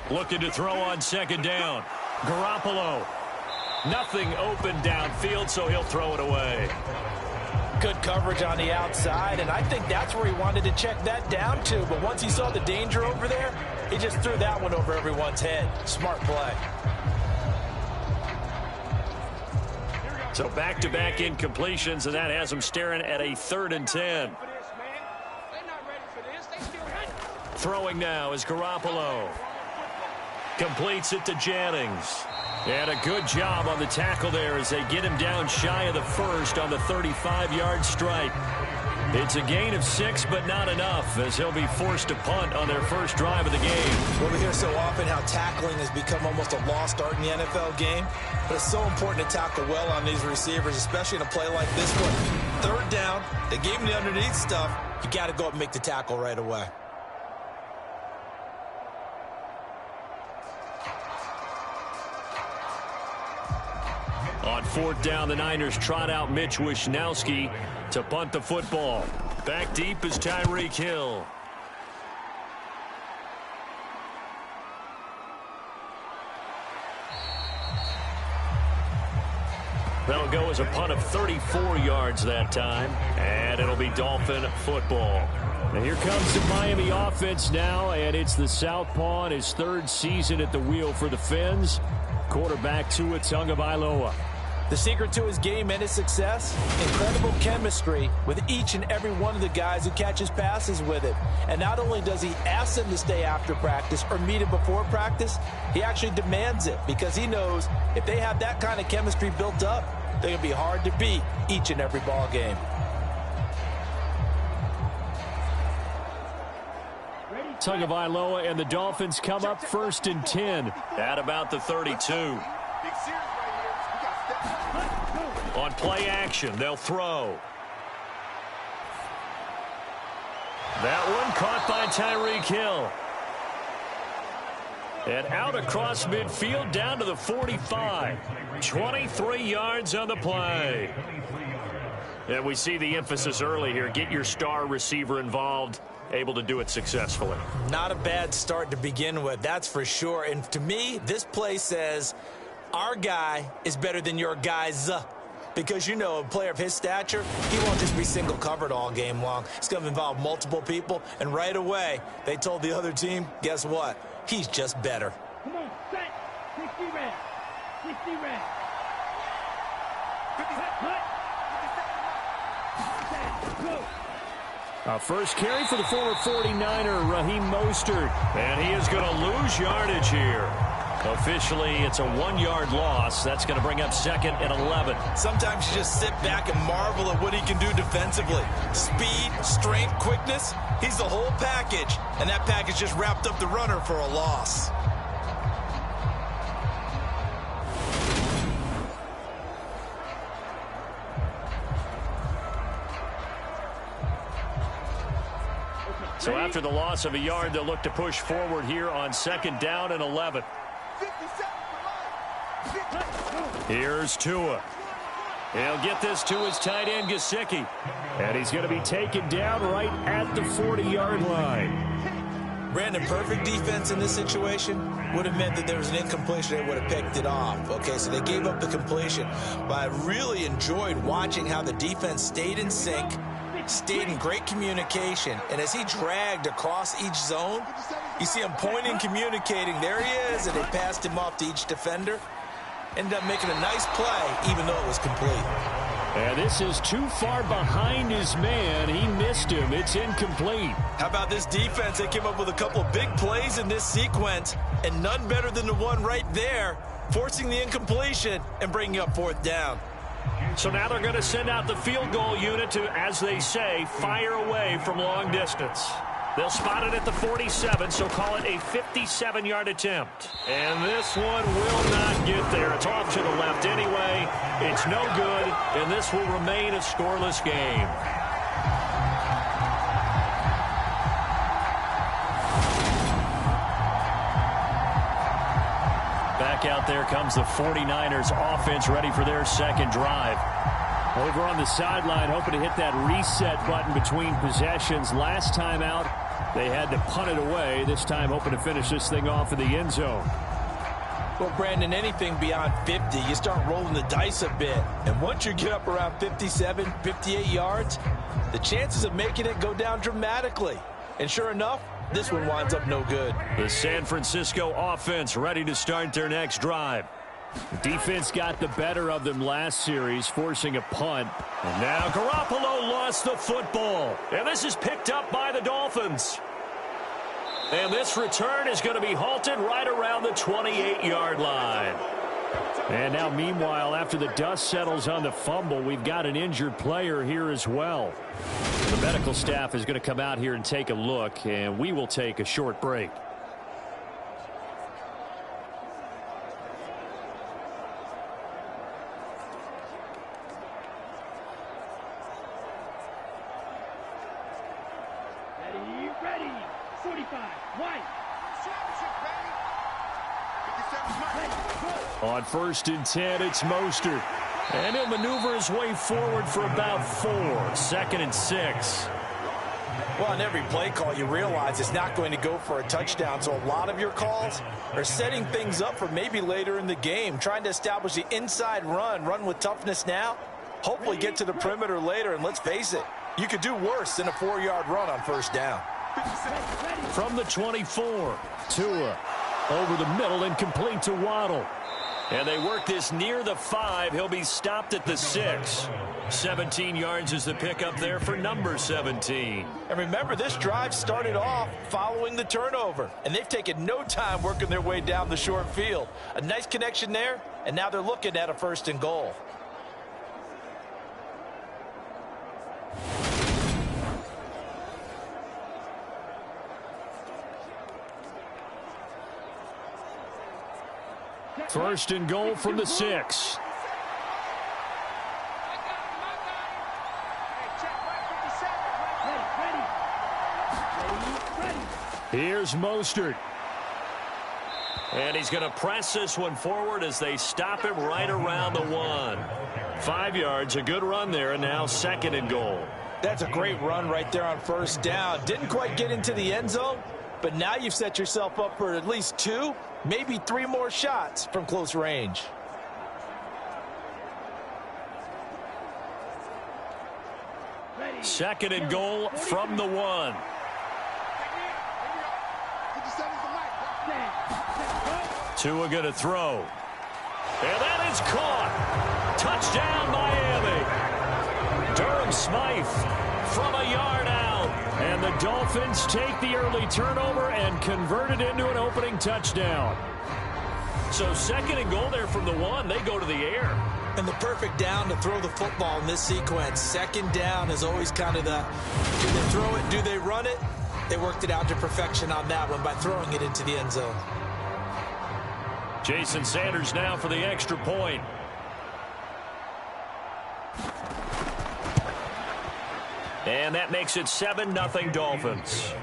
Looking to throw on second down. Garoppolo. Nothing open downfield, so he'll throw it away. Good coverage on the outside, and I think that's where he wanted to check that down to. But once he saw the danger over there, he just threw that one over everyone's head. Smart play. So back-to-back incompletions, and that has him staring at a 3rd and 10. Throwing now is Garoppolo. Completes it to Jennings. And a good job on the tackle there as they get him down shy of the first on the 35-yard strike. It's a gain of 6, but not enough, as he'll be forced to punt on their first drive of the game. Well, we hear so often how tackling has become almost a lost art in the NFL game, but it's so important to tackle well on these receivers, especially in a play like this one. 3rd down, they gave him the underneath stuff. You got to go up and make the tackle right away. On 4th down, the Niners trot out Mitch Wishnowsky to punt the football. Back deep is Tyreek Hill. That'll go as a punt of 34 yards that time, and it'll be Dolphin football. And here comes the Miami offense now, and it's the southpaw in his 3rd season at the wheel for the Fins. Quarterback Tua Tagovailoa. The secret to his game and his success, incredible chemistry with each and every one of the guys who catches passes with him. And not only does he ask them to stay after practice or meet him before practice, he actually demands it because he knows if they have that kind of chemistry built up, they're going to be hard to beat each and every ball game. Tagovailoa and the Dolphins come up 1st and 10 at about the 32. On play action, they'll throw. That one caught by Tyreek Hill. And out across midfield down to the 45. 23 yards on the play. And we see the emphasis early here. Get your star receiver involved. Able to do it successfully. Not a bad start to begin with, that's for sure. And to me, this play says our guy is better than your guys. Because, you know, a player of his stature, he won't just be single covered all game long. It's going to involve multiple people. And right away, they told the other team, guess what? He's just better. Come on, set. 60 red. 60 red. First carry for the former 49er, Raheem Mostert. And he is going to lose yardage here. Officially, it's a 1-yard loss. That's going to bring up 2nd and 11. Sometimes you just sit back and marvel at what he can do defensively. Speed, strength, quickness, he's the whole package. And that package just wrapped up the runner for a loss. So after the loss of a yard, they'll look to push forward here on 2nd down and 11. Here's Tua. He'll get this to his tight end, Gesicki. And he's going to be taken down right at the 40-yard line. Brandon, perfect defense in this situation would have meant that there was an incompletion. They would have picked it off. Okay, so they gave up the completion. But I really enjoyed watching how the defense stayed in sync, stayed in great communication. And as he dragged across each zone, you see him pointing, communicating. There he is, and they passed him off to each defender. Ended up making a nice play, even though it was complete. And this is too far behind his man. He missed him. It's incomplete. How about this defense? They came up with a couple of big plays in this sequence, and none better than the one right there, forcing the incompletion and bringing up 4th down. So now they're going to send out the field goal unit to, as they say, fire away from long distance. They'll spot it at the 47, so call it a 57-yard attempt. And this one will not get there. It's off to the left anyway. It's no good, and this will remain a scoreless game. Back out there comes the 49ers offense, ready for their 2nd drive. Over on the sideline, hoping to hit that reset button between possessions. Last time out, They had to punt it away, this time hoping to finish this thing off in the end zone. Well, Brandon, anything beyond 50, you start rolling the dice a bit. And once you get up around 57, 58 yards, the chances of making it go down dramatically. And sure enough, this one winds up no good. The San Francisco offense ready to start their next drive. The defense got the better of them last series, forcing a punt. And now Garoppolo lost the football. And this is picked up by the Dolphins. And this return is going to be halted right around the 28-yard line. And now, meanwhile, after the dust settles on the fumble, we've got an injured player here as well. The medical staff is going to come out here and take a look, and we will take a short break. Ready. 45. White. On 1st and 10, it's Mostert. And he'll maneuver his way forward for about 4. 2nd and 6. Well, on every play call, you realize it's not going to go for a touchdown. So a lot of your calls are setting things up for maybe later in the game, trying to establish the inside run with toughness now, hopefully get to the perimeter later. And let's face it, you could do worse than a 4-yard run on 1st down. From the 24, Tua over the middle and complete to Waddle. And they work this near the 5. He'll be stopped at the 6. 17 yards is the pickup there for number 17. And remember, this drive started off following the turnover. And they've taken no time working their way down the short field. A nice connection there, and now they're looking at a 1st and goal. First and goal from the 6. Here's Mostert. And he's going to press this one forward as they stop him right around the 1. 5 yards, a good run there, and now 2nd and goal. That's a great run right there on 1st down. Didn't quite get into the end zone, but now you've set yourself up for at least 2, maybe 3 more shots from close range. Ready. 2nd and goal from the 1. Tua going to throw. And that is caught. Touchdown, Miami. Durham Smythe from a yard out. And the Dolphins take the early turnover and convert it into an opening touchdown. So 2nd and goal there from the 1. They go to the air. And the perfect down to throw the football in this sequence. 2nd down is always kind of the, do they throw it, do they run it? They worked it out to perfection on that one by throwing it into the end zone. Jason Sanders now for the extra point. And that makes it 7-0 Dolphins.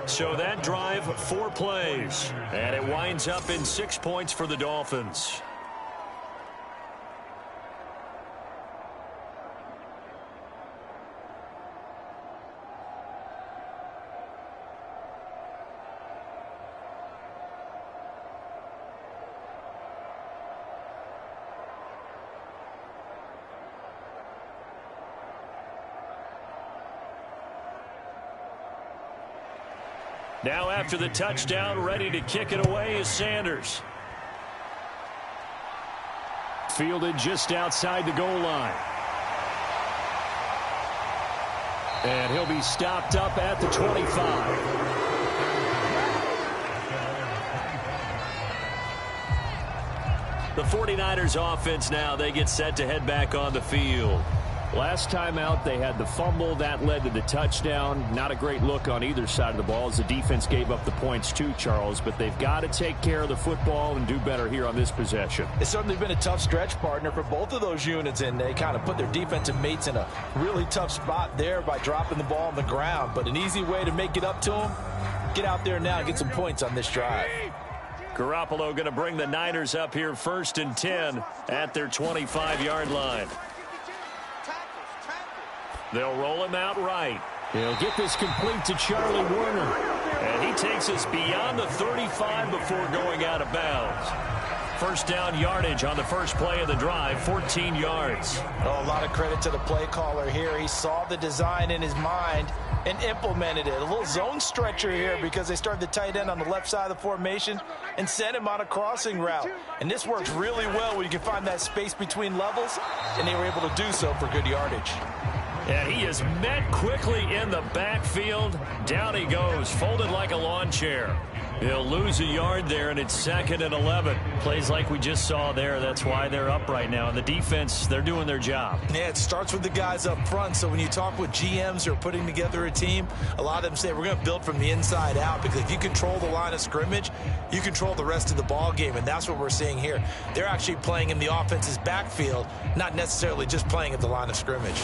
So that drive, 4 plays. And it winds up in 6 points for the Dolphins. Now after the touchdown, ready to kick it away is Sanders. Fielded just outside the goal line. And he'll be stopped up at the 25. The 49ers offense now, they get set to head back on the field. Last time out, they had the fumble. That led to the touchdown. Not a great look on either side of the ball as the defense gave up the points too, Charles. But they've got to take care of the football and do better here on this possession. It's certainly been a tough stretch, partner, for both of those units, and they kind of put their defensive mates in a really tough spot there by dropping the ball on the ground. But an easy way to make it up to them, get out there now and get some points on this drive. Garoppolo going to bring the Niners up here 1st and 10 at their 25-yard line. They'll roll him out right. He'll get this complete to Charlie Warner. And he takes us beyond the 35 before going out of bounds. First down yardage on the first play of the drive, 14 yards. Oh, a lot of credit to the play caller here. He saw the design in his mind and implemented it. A little zone stretcher here because they started the tight end on the left side of the formation and sent him on a crossing route. And this works really well when you can find that space between levels, and they were able to do so for good yardage. And he is met quickly in the backfield. Down he goes, folded like a lawn chair. He'll lose a yard there, and it's 2nd and 11. Plays like we just saw there. That's why they're up right now. And the defense, they're doing their job. Yeah, it starts with the guys up front. So when you talk with GMs who are putting together a team, a lot of them say we're going to build from the inside out, because if you control the line of scrimmage, you control the rest of the ball game, and that's what we're seeing here. They're actually playing in the offense's backfield, not necessarily just playing at the line of scrimmage.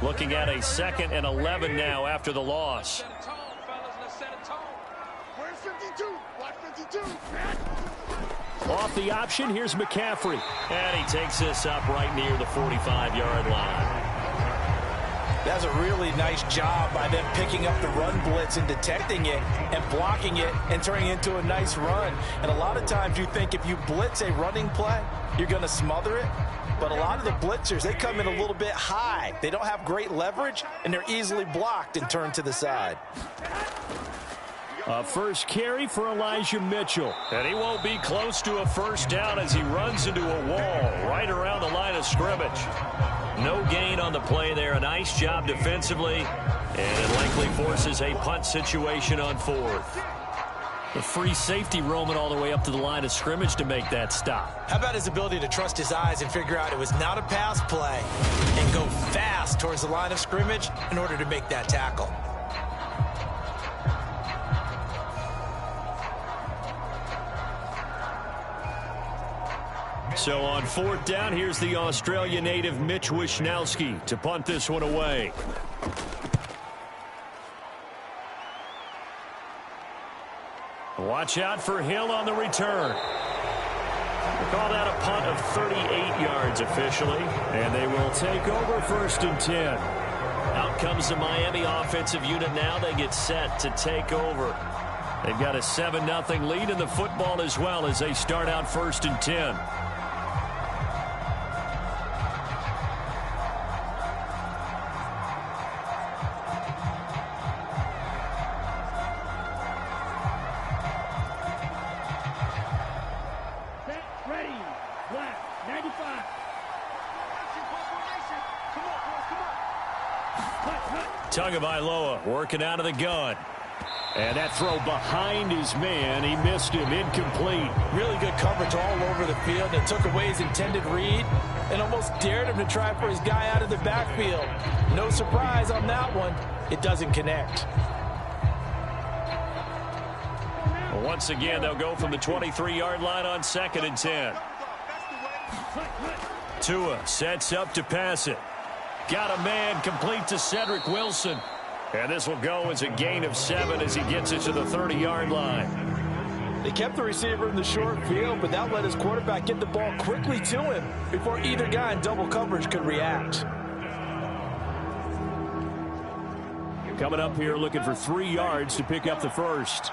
Looking at a 2nd and 11 now after the loss. Off the option, here's McCaffrey. And he takes this up right near the 45-yard line. That's a really nice job by them picking up the run blitz and detecting it and blocking it and turning it into a nice run. And a lot of times you think if you blitz a running play, you're going to smother it. But a lot of the blitzers, they come in a little bit high. They don't have great leverage, and they're easily blocked and turned to the side. A first carry for Elijah Mitchell. And he won't be close to a first down as he runs into a wall right around the line of scrimmage. No gain on the play there. A nice job defensively. And it likely forces a punt situation on 4th. The free safety roaming all the way up to the line of scrimmage to make that stop. How about his ability to trust his eyes and figure out it was not a pass play and go fast towards the line of scrimmage in order to make that tackle? So on 4th down, here's the Australia native Mitch Wishnowsky to punt this one away. Watch out for Hill on the return. We'll call that a punt of 38 yards officially. And they will take over 1st and 10. Out comes the Miami offensive unit now. They get set to take over. They've got a 7-0 lead in the football as well as they start out 1st and 10. Tagovailoa working out of the gun. And that throw behind his man. He missed him. Incomplete. Really good coverage all over the field. It took away his intended read and almost dared him to try for his guy out of the backfield. No surprise on that one. It doesn't connect. Well, once again, they'll go from the 23-yard line on 2nd and 10. Tua sets up to pass it. Got a man complete to Cedric Wilson. And this will go as a gain of 7 as he gets it to the 30-yard line. They kept the receiver in the short field, but that let his quarterback get the ball quickly to him before either guy in double coverage could react. Coming up here looking for 3 yards to pick up the first.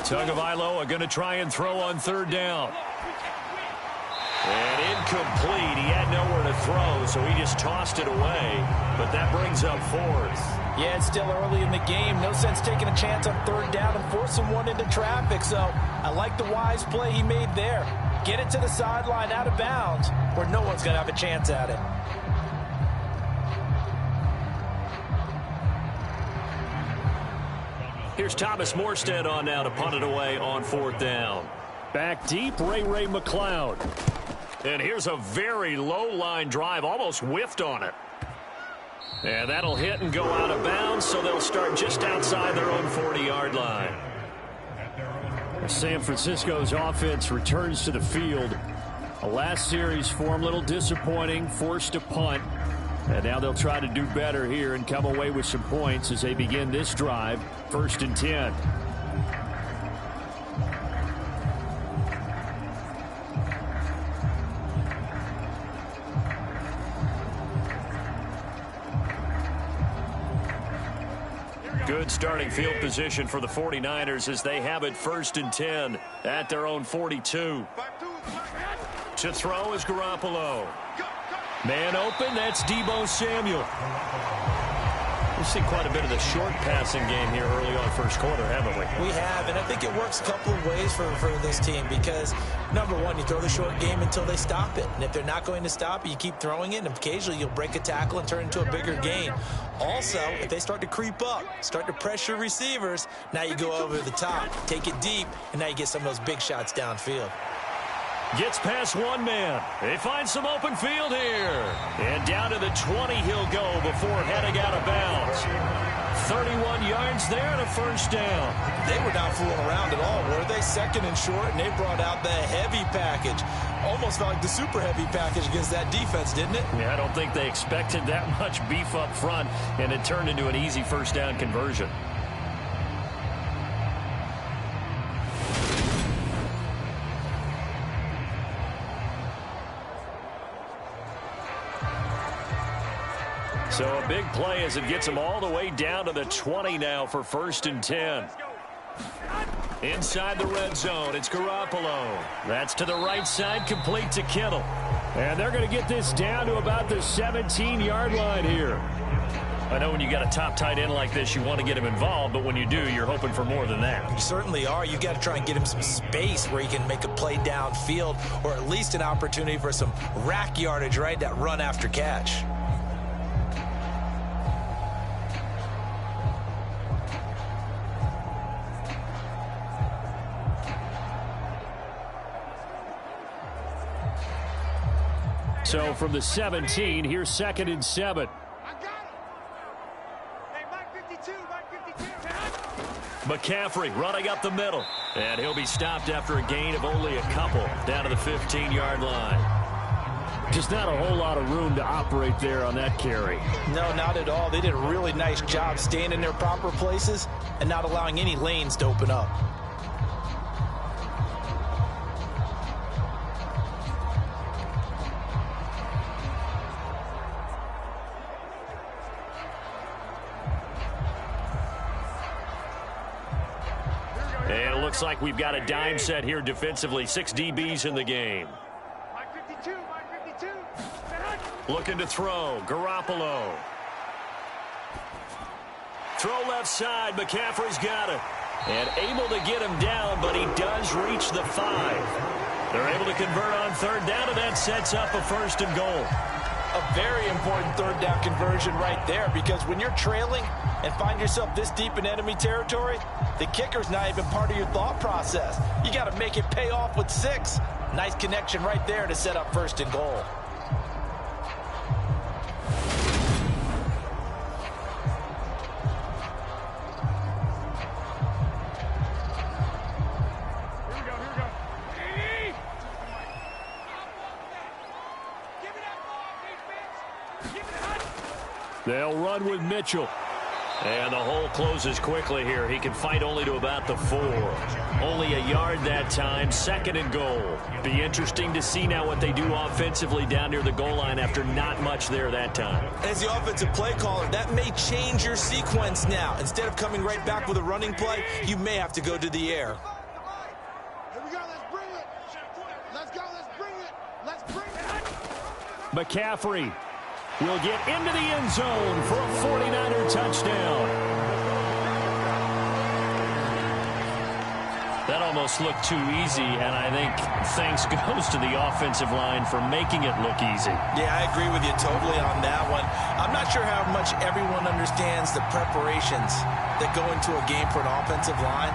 Tagovailoa going to try and throw on 3rd down. And incomplete. He had nowhere to throw, so he just tossed it away. But that brings up 4th. Yeah, it's still early in the game. No sense taking a chance on 3rd down and forcing one into traffic. So I like the wise play he made there. Get it to the sideline out of bounds where no one's going to have a chance at it. Here's Thomas Morstead on now to punt it away on 4th down. Back deep, Ray McLeod. And here's a very low line drive, almost whiffed on it. And that'll hit and go out of bounds, so they'll start just outside their own 40-yard line. San Francisco's offense returns to the field. The last series for him, a little disappointing, forced a punt. And now they'll try to do better here and come away with some points as they begin this drive. 1st and 10. Good starting field position for the 49ers as they have it 1st and 10 at their own 42. To throw is Garoppolo. Man open, that's Deebo Samuel. We've seen quite a bit of the short passing game here early on first quarter, haven't we? We have, and I think it works a couple of ways for this team because, number one, you throw the short game until they stop it. And if they're not going to stop it, you keep throwing it, and occasionally you'll break a tackle and turn it into a bigger gain. Also, if they start to creep up, start to pressure receivers, now you go over the top, take it deep, and now you get some of those big shots downfield. Gets past one man. They find some open field here. And down to the 20 he'll go before heading out of bounds. 31 yards there and a 1st down. They were not fooling around at all, were they? 2nd and short, and they brought out the heavy package. Almost felt like the super heavy package against that defense, didn't it? Yeah, I don't think they expected that much beef up front, and it turned into an easy 1st down conversion. So a big play as it gets them all the way down to the 20 now for 1st and 10. Inside the red zone, it's Garoppolo. That's to the right side, complete to Kittle. And they're going to get this down to about the 17-yard line here. I know when you got a top tight end like this, you want to get him involved, but when you do, you're hoping for more than that. You certainly are. You got to try and get him some space where he can make a play downfield or at least an opportunity for some rack yardage, right? That run after catch. So from the 17, here's 2nd and 7. McCaffrey running up the middle. And he'll be stopped after a gain of only a couple down to the 15-yard line. Just not a whole lot of room to operate there on that carry. No, not at all. They did a really nice job staying in their proper places and not allowing any lanes to open up. And it looks like we've got a dime set here defensively. 6 DBs in the game. Looking to throw. Garoppolo. Throw left side. McCaffrey's got it. And able to get him down, but he does reach the 5. They're able to convert on 3rd down, and that sets up a 1st and goal. A very important 3rd down conversion right there, because when you're trailing and find yourself this deep in enemy territory, the kicker's not even part of your thought process. You got to make it pay off with 6. Nice connection right there to set up 1st and goal. They'll run with Mitchell. And the hole closes quickly here. He can fight only to about the 4. Only a yard that time. 2nd and goal. Be interesting to see now what they do offensively down near the goal line after not much there that time. As the offensive play caller, that may change your sequence now. Instead of coming right back with a running play, you may have to go to the air. Here we go. Let's bring it. Let's go. Let's bring it. Let's bring it. McCaffrey will get into the end zone for a 49er touchdown. That almost looked too easy, and I think thanks goes to the offensive line for making it look easy. Yeah, I agree with you totally on that one. I'm not sure how much everyone understands the preparations that go into a game for an offensive line,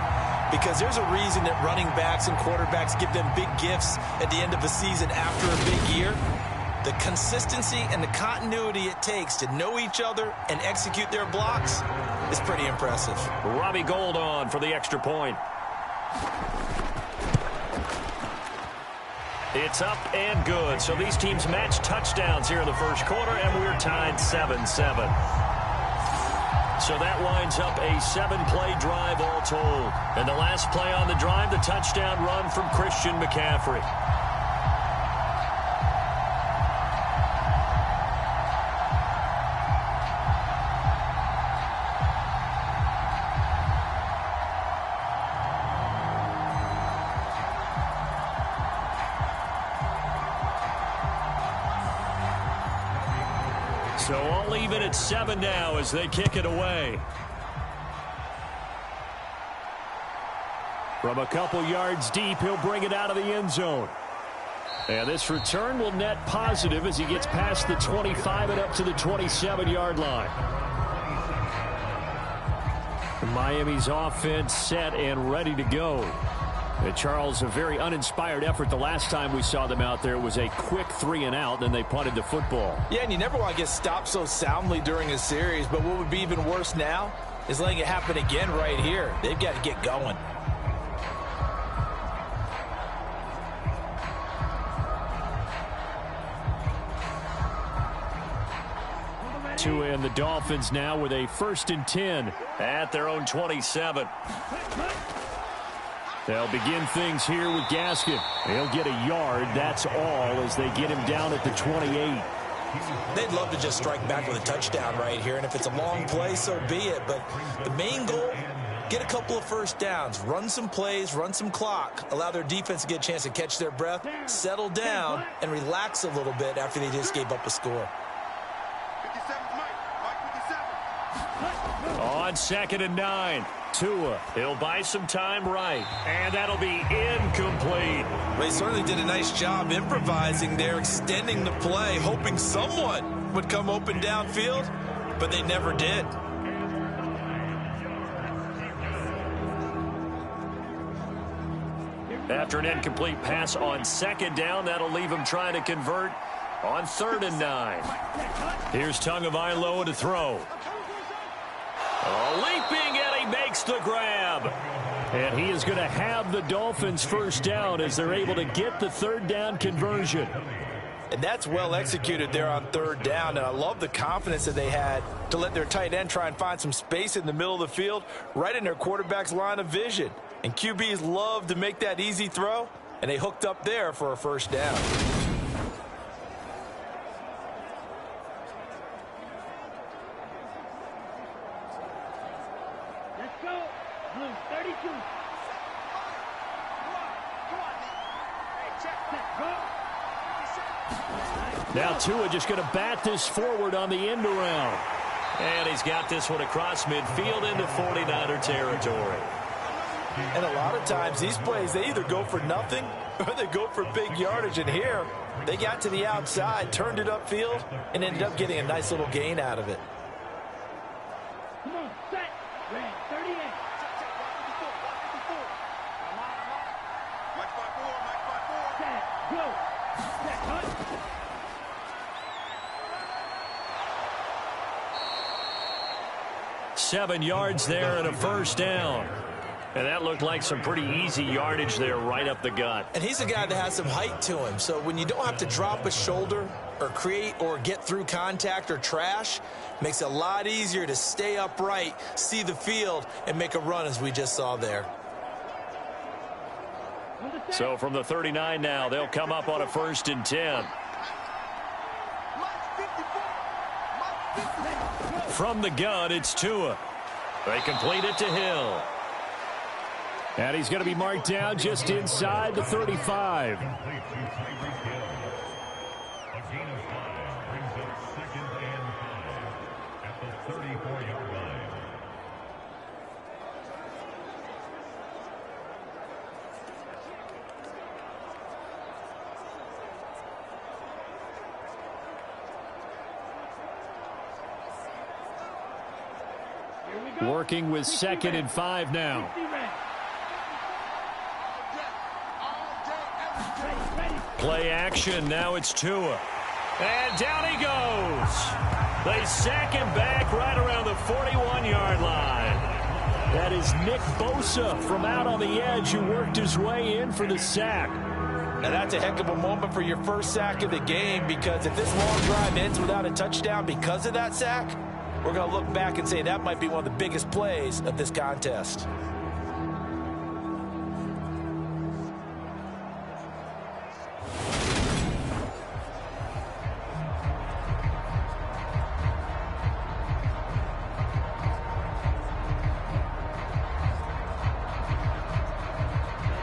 because there's a reason that running backs and quarterbacks give them big gifts at the end of a season after a big year. The consistency and the continuity it takes to know each other and execute their blocks is pretty impressive. Robbie Gould on for the extra point. It's up and good. So these teams match touchdowns here in the first quarter, and we're tied 7-7. So that winds up a 7-play drive all told. And the last play on the drive, the touchdown run from Christian McCaffrey. So all even at 7 now as they kick it away. From a couple yards deep, he'll bring it out of the end zone. And this return will net positive as he gets past the 25 and up to the 27-yard line. Miami's offense set and ready to go. Charles, a very uninspired effort the last time we saw them out there. It was a quick 3-and-out, then they punted the football. Yeah, and you never want to get stopped so soundly during a series, but what would be even worse now is letting it happen again right here. They've got to get going. Tua and the Dolphins now with a 1st and 10 at their own 27. They'll begin things here with Gaskin. He'll get a yard, that's all, as they get him down at the 28. They'd love to just strike back with a touchdown right here, and if it's a long play, so be it. But the main goal, get a couple of first downs, run some plays, run some clock, allow their defense to get a chance to catch their breath, settle down, and relax a little bit after they just gave up a score. On 2nd and 9, Tua, he'll buy some time right, and that'll be incomplete. They certainly did a nice job improvising there, extending the play, hoping someone would come open downfield, but they never did. After an incomplete pass on 2nd down, that'll leave him trying to convert on 3rd and 9. Here's Tagovailoa to throw. Leaping, and he makes the grab. And he is going to have the Dolphins first down as they're able to get the 3rd down conversion. And that's well executed there on 3rd down. And I love the confidence that they had to let their tight end try and find some space in the middle of the field, right in their quarterback's line of vision. And QBs love to make that easy throw, and they hooked up there for a 1st down. Now Tua just going to bat this forward on the end around. And he's got this one across midfield into 49er territory. And a lot of times these plays, they either go for nothing or they go for big yardage. And here, they got to the outside, turned it upfield, and ended up getting a nice little gain out of it. Come on, set. Red, 38. Set, go. Set, cut. 7 yards there and a 1st down. And that looked like some pretty easy yardage there right up the gut. And he's a guy that has some height to him. So when you don't have to drop a shoulder or create or get through contact or trash, makes it a lot easier to stay upright, see the field, and make a run as we just saw there. So from the 39 now, they'll come up on a 1st and 10. From the gun, it's Tua. They complete it to Hill. And he's going to be marked down just inside the 35. Working with 2nd and 5 now. Play action. Now it's Tua. And down he goes. They sack him back right around the 41-yard line. That is Nick Bosa from out on the edge who worked his way in for the sack. Now, that's a heck of a moment for your first sack of the game, because if this long drive ends without a touchdown because of that sack, we're going to look back and say that might be one of the biggest plays of this contest.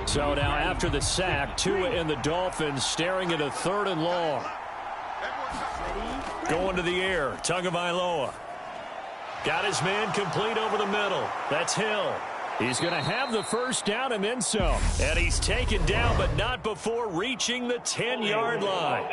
So now after the sack, Tua and the Dolphins staring at a 3rd and long. Going to the air, Tagovailoa. Got his man complete over the middle. That's Hill. He's going to have the first down and then some. And he's taken down, but not before reaching the 10-yard line.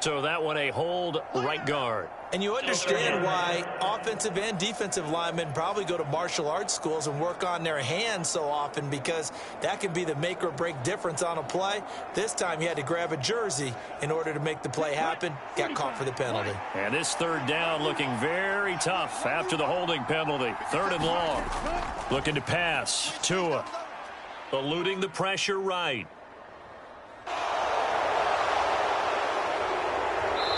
So that one a hold, right guard. And you understand why offensive and defensive linemen probably go to martial arts schools and work on their hands so often, because that can be the make or break difference on a play. This time he had to grab a jersey in order to make the play happen. Got caught for the penalty. And this 3rd down looking very tough after the holding penalty. 3rd and long. Looking to pass. Tua eluding the pressure right.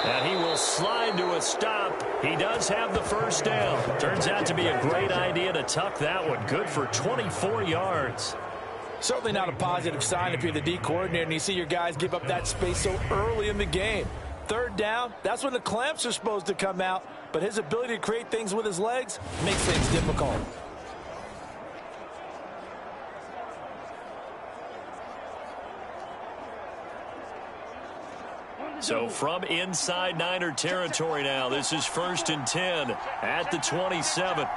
And he will slide to a stop. He does have the first down. Turns out to be a great idea to tuck that one. Good for 24 yards. Certainly not a positive sign if you're the D coordinator and you see your guys give up that space so early in the game. 3rd down, that's when the clamps are supposed to come out. But his ability to create things with his legs makes things difficult. So from inside Niner territory now, this is 1st and 10 at the 27.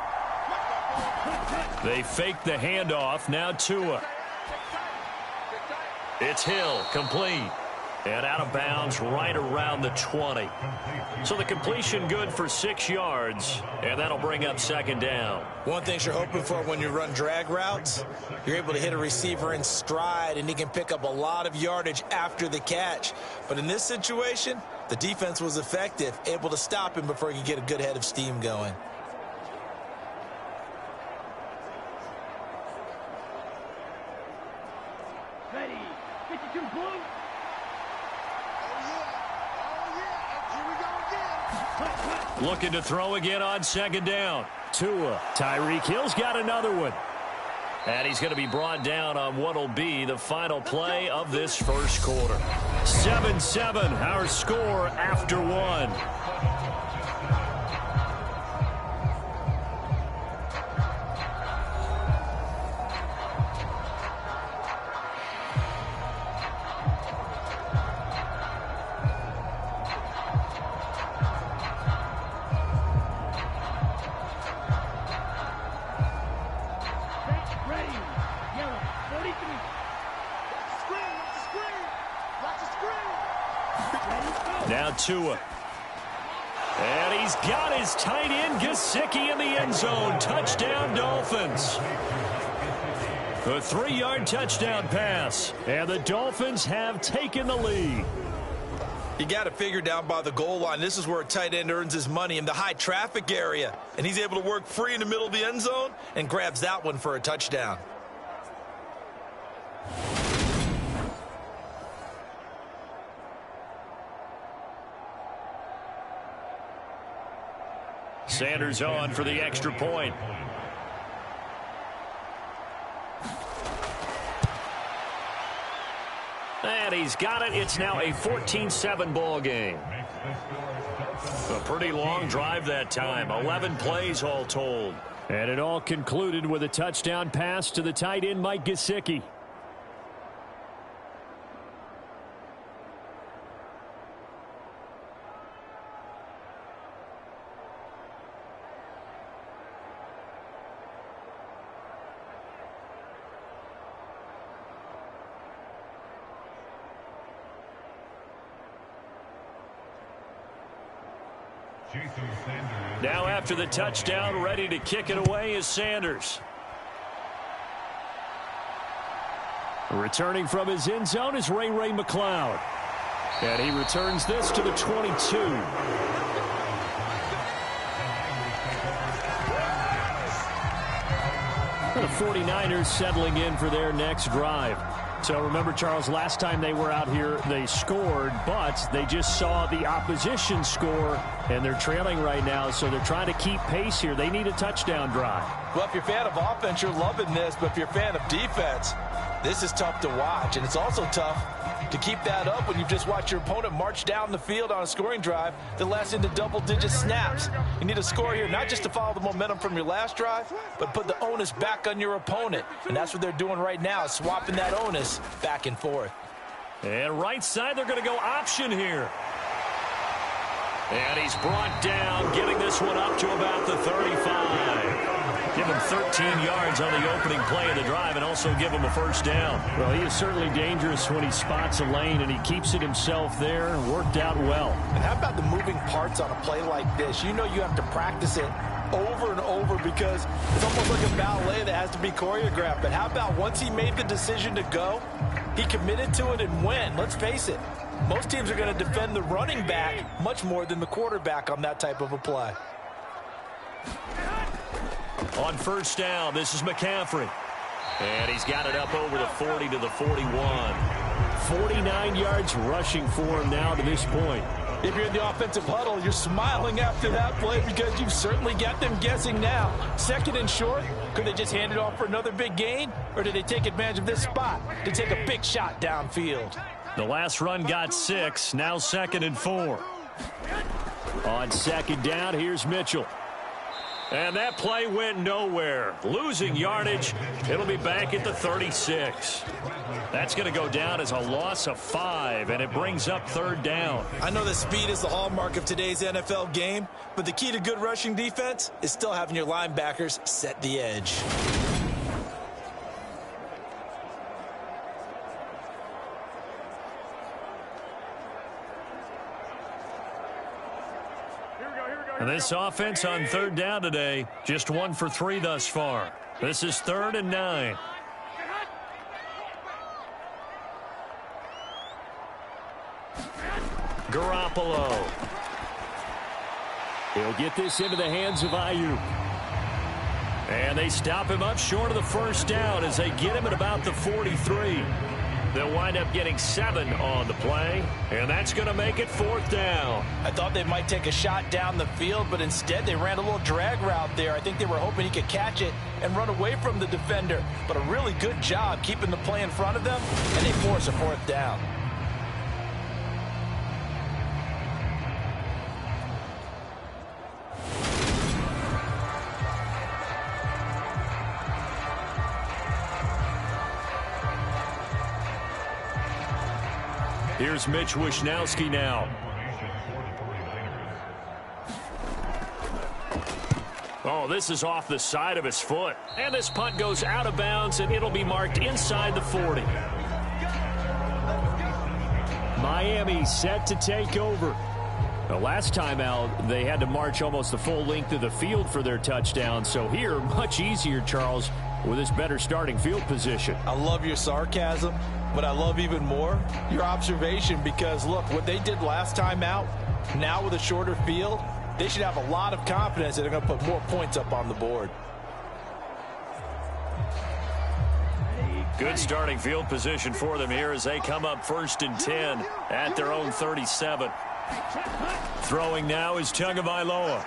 They fake the handoff. Now Tua. It's Hill, complete. And out of bounds right around the 20. So the completion good for 6 yards, and that'll bring up 2nd down. One thing you're hoping for when you run drag routes, you're able to hit a receiver in stride, and he can pick up a lot of yardage after the catch. But in this situation, the defense was effective, able to stop him before he could get a good head of steam going. Ready, 52 blue. Looking to throw again on 2nd down. Tua. Tyreek Hill's got another one. And he's going to be brought down on what will be the final play of this first quarter. 7-7, our score after 1. Now Tua. And he's got his tight end Gesicki in the end zone. Touchdown Dolphins. A 3-yard touchdown pass. And the Dolphins have taken the lead. You got to figure down by the goal line. This is where a tight end earns his money, in the high traffic area. And he's able to work free in the middle of the end zone and grabs that one for a touchdown. Sanders on for the extra point. And he's got it. It's now a 14-7 ball game. A pretty long drive that time. 11 plays all told. And it all concluded with a touchdown pass to the tight end Mike Gesicki. Now after the touchdown, ready to kick it away is Sanders. Returning from his end zone is Ray McCloud. And he returns this to the 22. The 49ers settling in for their next drive. So remember, Charles, last time they were out here, they scored, but they just saw the opposition score, and they're trailing right now, so they're trying to keep pace here. They need a touchdown drive. Well, if you're a fan of offense, you're loving this, but if you're a fan of defense, this is tough to watch, and it's also tough to keep that up when you've just watched your opponent march down the field on a scoring drive that lasts into double-digit snaps. You need a score here, not just to follow the momentum from your last drive, but put the onus back on your opponent. And that's what they're doing right now, swapping that onus back and forth. And right side, they're going to go option here. And he's brought down, getting this one up to about the 35. Give him 13 yards on the opening play of the drive and also give him a first down. Well, he is certainly dangerous when he spots a lane, and he keeps it himself there. Worked out well. And how about the moving parts on a play like this? You know you have to practice it over and over because it's almost like a ballet that has to be choreographed. But how about once he made the decision to go, he committed to it and went. Let's face it, most teams are going to defend the running back much more than the quarterback on that type of a play. On first down, this is McCaffrey. And he's got it up over the 40 to the 41. 49 yards rushing for him now to this point. If you're in the offensive huddle, you're smiling after that play because you've certainly got them guessing now. Second and short, could they just hand it off for another big gain? Or did they take advantage of this spot to take a big shot downfield? The last run got 6, now 2nd and 4. On second down, here's Mitchell. And that play went nowhere. Losing yardage. It'll be back at the 36. That's going to go down as a loss of 5, and it brings up third down. I know that speed is the hallmark of today's NFL game, but the key to good rushing defense is still having your linebackers set the edge. And this offense on third down today, just 1 for 3 thus far. This is 3rd and 9. Garoppolo. He'll get this into the hands of Ayuk. And they stop him up short of the first down as they get him at about the 43. They'll wind up getting 7 on the play, and that's going to make it 4th down. I thought they might take a shot down the field, but instead they ran a little drag route there. I think they were hoping he could catch it and run away from the defender, but a really good job keeping the play in front of them, and they force a 4th down. Here's Mitch Wishnowsky now. Oh, this is off the side of his foot. And this punt goes out of bounds, and it'll be marked inside the 40. Miami set to take over. The last time out, they had to march almost the full length of the field for their touchdown. So here, much easier, Charles, with this better starting field position. I love your sarcasm, but I love even more your observation because, look, what they did last time out, now with a shorter field, they should have a lot of confidence that they're going to put more points up on the board. Good starting field position for them here as they come up 1st and 10 at their own 37. Throwing now is Tagovailoa.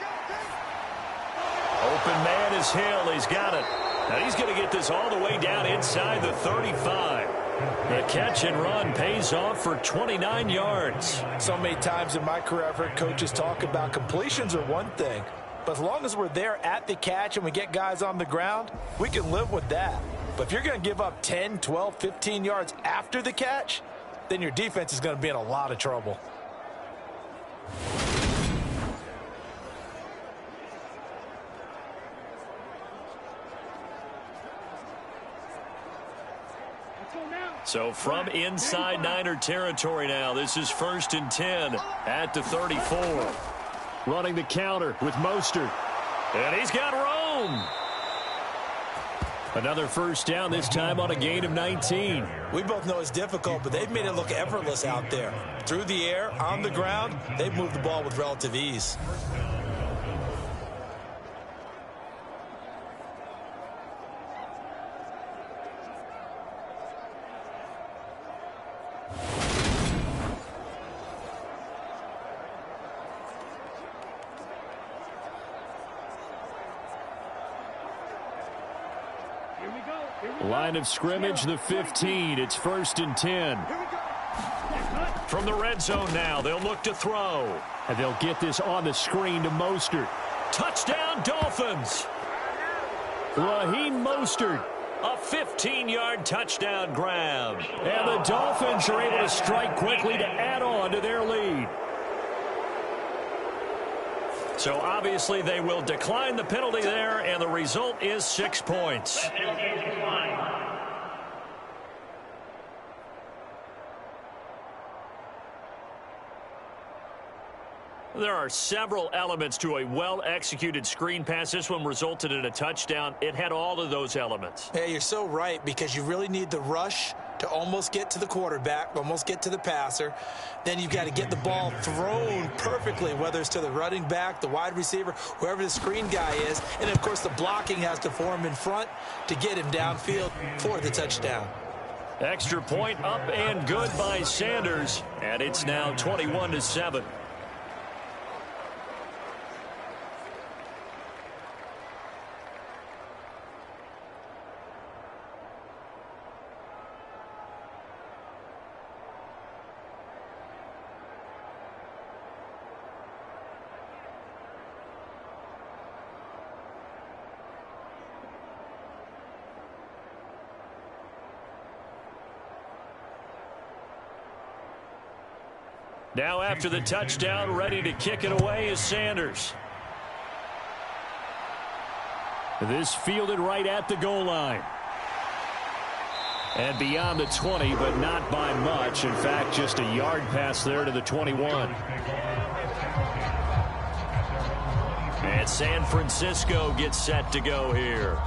Open man is Hill. He's got it. Now he's going to get this all the way down inside the 35. The catch and run pays off for 29 yards. So many times in my career, I've heard coaches talk about completions are one thing, but as long as we're there at the catch and we get guys on the ground, we can live with that. But if you're going to give up 10, 12, 15 yards after the catch, then your defense is going to be in a lot of trouble. So from inside Niner territory now, this is 1st and 10 at the 34. Running the counter with Mostert. And he's got Rome. Another first down, this time on a gain of 19. We both know it's difficult, but they've made it look effortless out there. Through the air, on the ground, they've moved the ball with relative ease. Line of scrimmage, the 15. It's 1st and 10. From the red zone now, they'll look to throw. And they'll get this on the screen to Mostert. Touchdown, Dolphins! Raheem Mostert. A 15-yard touchdown grab. And the Dolphins are able to strike quickly to add on to their lead. So obviously they will decline the penalty there, and the result is 6 points. There are several elements to a well-executed screen pass. This one resulted in a touchdown. It had all of those elements. Yeah, you're so right, because you really need the rush to almost get to the quarterback, almost get to the passer. Then you've got to get the ball thrown perfectly, whether it's to the running back, the wide receiver, whoever the screen guy is. And, of course, the blocking has to form in front to get him downfield for the touchdown. Extra point up and good by Sanders. And it's now 21-7. Now after the touchdown, ready to kick it away is Sanders. This fielded right at the goal line. And beyond the 20, but not by much. In fact, just a yard pass there to the 21. And San Francisco gets set to go here.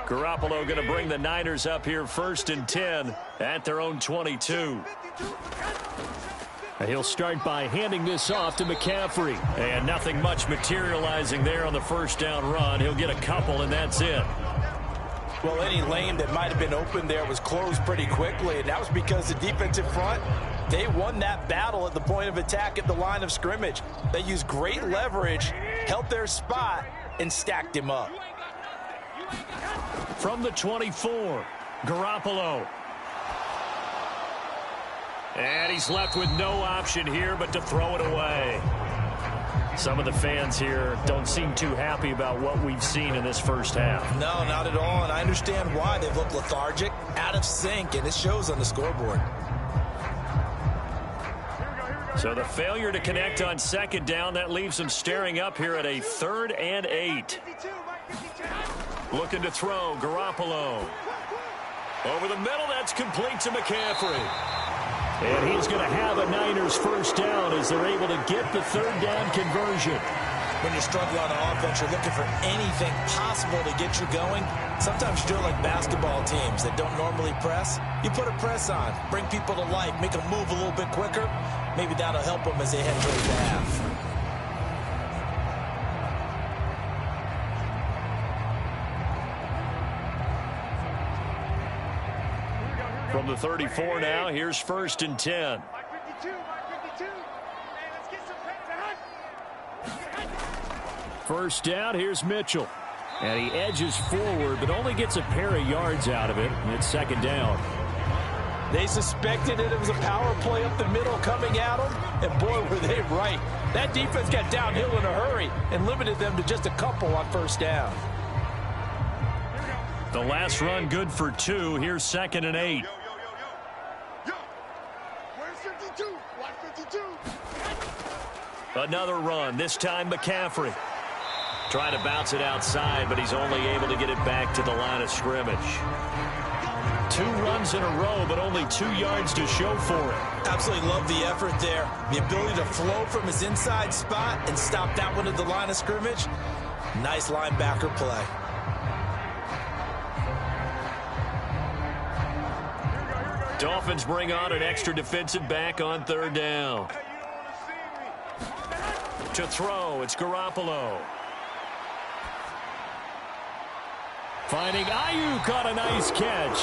Garoppolo going to bring the Niners up here 1st and 10 at their own 22. He'll start by handing this off to McCaffrey. And nothing much materializing there on the first down run. He'll get a couple, and that's it. Well, any lane that might have been open there was closed pretty quickly, and that was because the defensive front, they won that battle at the point of attack at the line of scrimmage. They used great leverage, held their spot, and stacked him up. From the 24, Garoppolo. And he's left with no option here but to throw it away. Some of the fans here don't seem too happy about what we've seen in this first half. No, not at all, and I understand why. They've looked lethargic, out of sync, and it shows on the scoreboard. So the failure to connect on second down, that leaves them staring up here at a 3rd and 8. Looking to throw, Garoppolo. Over the middle, that's complete to McCaffrey. And he's going to have a Niners first down as they're able to get the 3rd down conversion. When you're struggling on offense, you're looking for anything possible to get you going. Sometimes you're doing like basketball teams that don't normally press. You put a press on, bring people to life, make them move a little bit quicker. Maybe that'll help them as they head towards the half. From the 34 now, here's 1st and 10. First down, here's Mitchell. And he edges forward, but only gets a pair of yards out of it. And it's 2nd down. They suspected it was a power play up the middle coming at them, and boy, were they right. That defense got downhill in a hurry and limited them to just a couple on 1st down. The last run good for 2. Here's 2nd and 8. Another run, this time McCaffrey. Trying to bounce it outside, but he's only able to get it back to the line of scrimmage. 2 runs in a row, but only 2 yards to show for it. Absolutely love the effort there. The ability to flow from his inside spot and stop that one at the line of scrimmage. Nice linebacker play. Dolphins bring on an extra defensive back on 3rd down. To throw, it's Garoppolo. Finding Ayuk on a nice catch.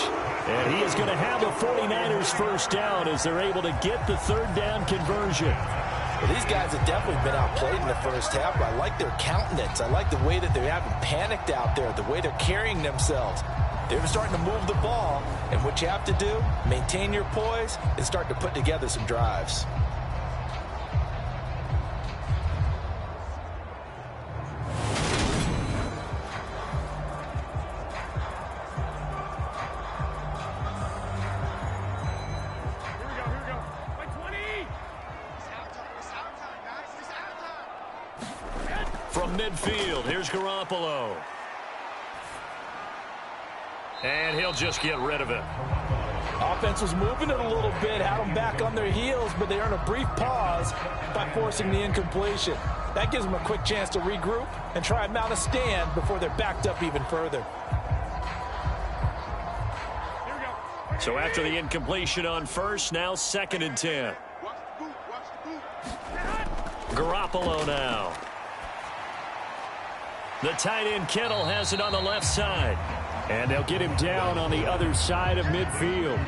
And he is going to have the 49ers first down as they're able to get the third down conversion. Well, these guys have definitely been outplayed in the first half, but I like their countenance. I like the way that they haven't panicked out there, the way they're carrying themselves. They're starting to move the ball, and what you have to do, maintain your poise and start to put together some drives. From midfield, here's Garoppolo. And he'll just get rid of it. Offense was moving it a little bit, had them back on their heels, but they earn a brief pause by forcing the incompletion. That gives them a quick chance to regroup and try and mount a stand before they're backed up even further. So after the incompletion on first, now 2nd and 10. Garoppolo now. The tight end Kittle has it on the left side. And they'll get him down on the other side of midfield.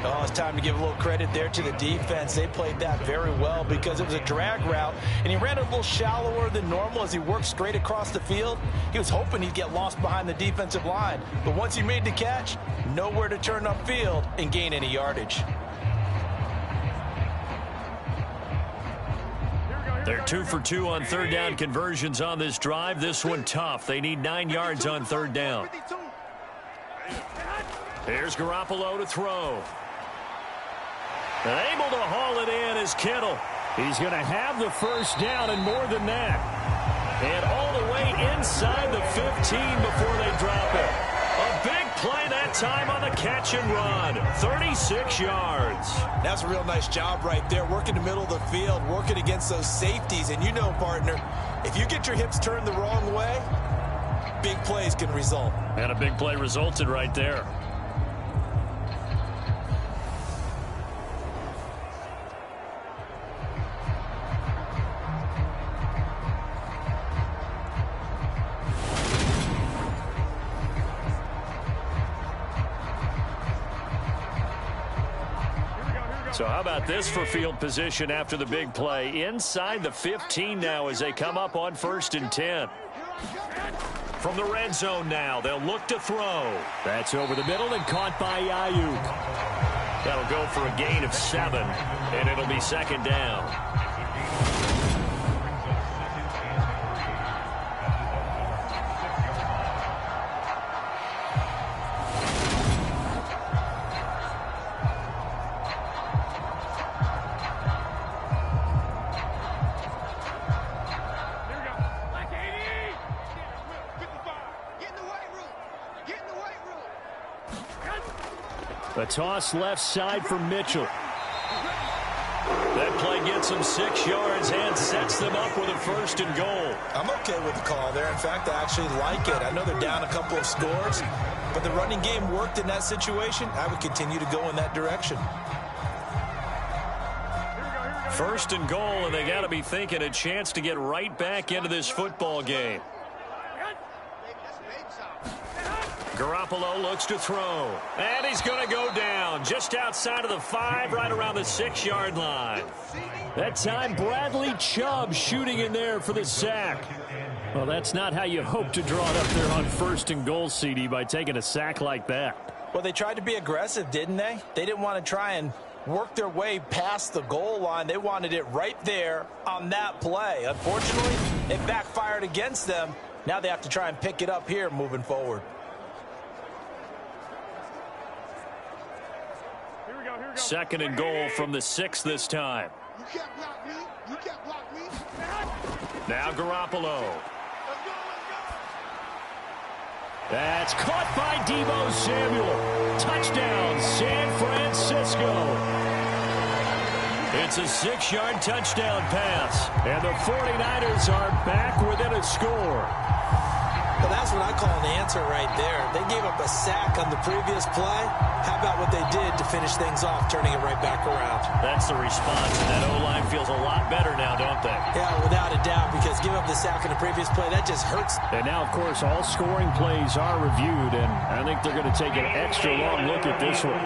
Oh, it's time to give a little credit there to the defense. They played that very well because it was a drag route, and he ran a little shallower than normal as he worked straight across the field. He was hoping he'd get lost behind the defensive line, but once he made the catch, nowhere to turn upfield and gain any yardage. They're 2 for 2 on third down conversions on this drive. This one tough. They need 9 yards on third down. Here's Garoppolo to throw. And able to haul it in is Kittle. He's going to have the first down and more than that. And all the way inside the 15 before they drop it. A big play that time on the catch and run. 36 yards. That's a real nice job right there, working the middle of the field, working against those safeties. And you know, partner, if you get your hips turned the wrong way, big plays can result. And a big play resulted right there. So how about this for field position after the big play? Inside the 15 now as they come up on 1st and 10. From the red zone now, they'll look to throw. That's over the middle and caught by Ayuk. That'll go for a gain of 7, and it'll be 2nd down. A toss left side for Mitchell. That play gets them 6 yards and sets them up with a 1st and goal. I'm okay with the call there. In fact, I actually like it. I know they're down a couple of scores, but the running game worked in that situation. I would continue to go in that direction. 1st and goal, and they got to be thinking a chance to get right back into this football game. Garoppolo looks to throw. And he's going to go down just outside of the 5, right around the 6-yard line. That time, Bradley Chubb shooting in there for the sack. Well, that's not how you hope to draw it up there on 1st and goal, CD, by taking a sack like that. Well, they tried to be aggressive, didn't they? They didn't want to try and work their way past the goal line. They wanted it right there on that play. Unfortunately, it backfired against them. Now they have to try and pick it up here moving forward. 2nd and goal from the 6 this time. You can't block me. You can't block me. Now Garoppolo. That's caught by Deebo Samuel. Touchdown, San Francisco. It's a 6-yard touchdown pass. And the 49ers are back within a score. Well, that's what I call an answer right there. They gave up a sack on the previous play. How about what they did to finish things off, turning it right back around? That's the response, and that O-line feels a lot better now, don't they? Yeah, without a doubt, because giving up the sack on the previous play, that just hurts. And now, of course, all scoring plays are reviewed, and I think they're going to take an extra long look at this one.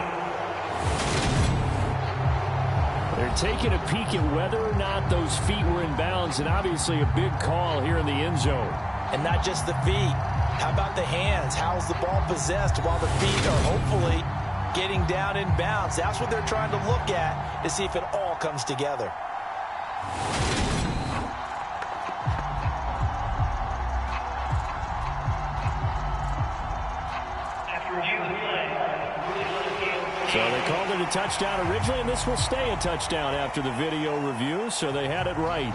They're taking a peek at whether or not those feet were in bounds, and obviously a big call here in the end zone. And not just the feet. How about the hands? How's the ball possessed while the feet are hopefully getting down in bounds? That's what they're trying to look at to see if it all comes together. So they called it a touchdown originally, and this will stay a touchdown after the video review, so they had it right.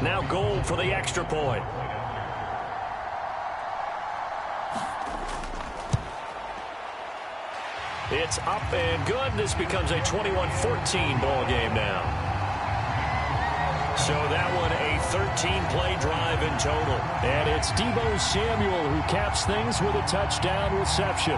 Now Gold for the extra point. It's up and good. This becomes a 21-14 ball game now. So that one a 13-play drive in total. And it's Deebo Samuel who caps things with a touchdown reception.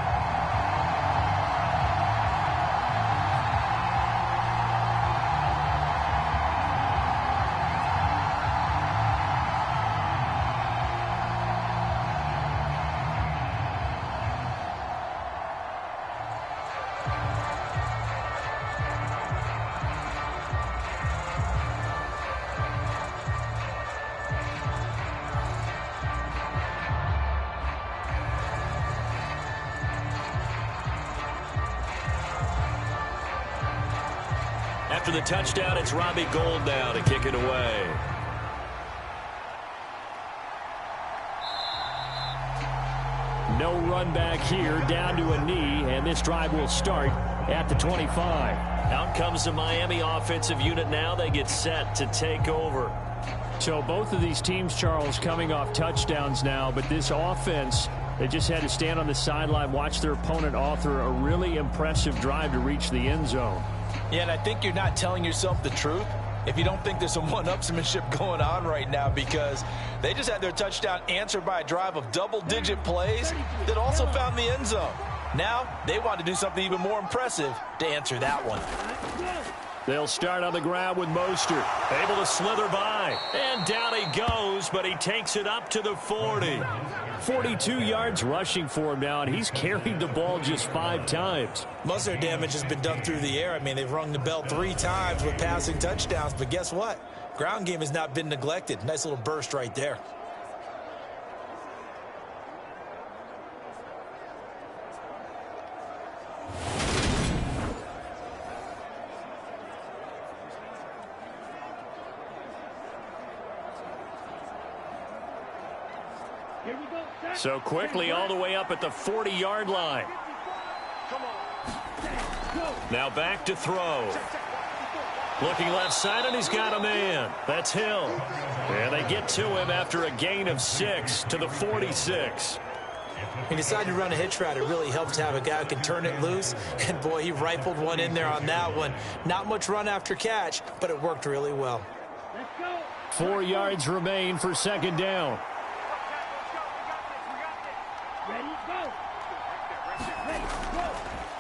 After the touchdown, it's Robbie Gould now to kick it away. No run back here, down to a knee, and this drive will start at the 25. Out comes the Miami offensive unit now. They get set to take over. So both of these teams, Charles, coming off touchdowns now, but this offense, they just had to stand on the sideline, watch their opponent author a really impressive drive to reach the end zone. Yeah, and I think you're not telling yourself the truth if you don't think there's some one-upsmanship going on right now, because they just had their touchdown answered by a drive of double-digit plays that also found the end zone. Now they want to do something even more impressive to answer that one. They'll start on the ground with Mostert. Able to slither by. And down he goes, but he takes it up to the 40. 42 yards rushing for him now, and he's carried the ball just 5 times. Most of their damage has been done through the air. I mean, they've rung the bell 3 times with passing touchdowns, but guess what? Ground game has not been neglected. Nice little burst right there. So quickly all the way up at the 40-yard line. Now back to throw. Looking left side, and he's got a man. That's Hill. And they get to him after a gain of 6 to the 46. He decided to run a hitch route. It really helps to have a guy who can turn it loose. And, boy, he rifled one in there on that one. Not much run after catch, but it worked really well. 4 yards remain for second down.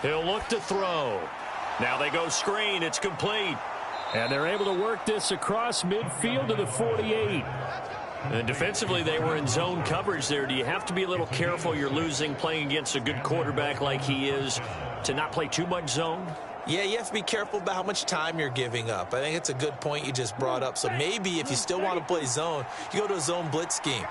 He'll look to throw. Now they go screen. It's complete. And they're able to work this across midfield to the 48. And defensively, they were in zone coverage there. Do you have to be a little careful? You're losing playing against a good quarterback like he is to not play too much zone? Yeah, you have to be careful about how much time you're giving up. I think it's a good point you just brought up. So maybe if you still want to play zone, you go to a zone blitz scheme.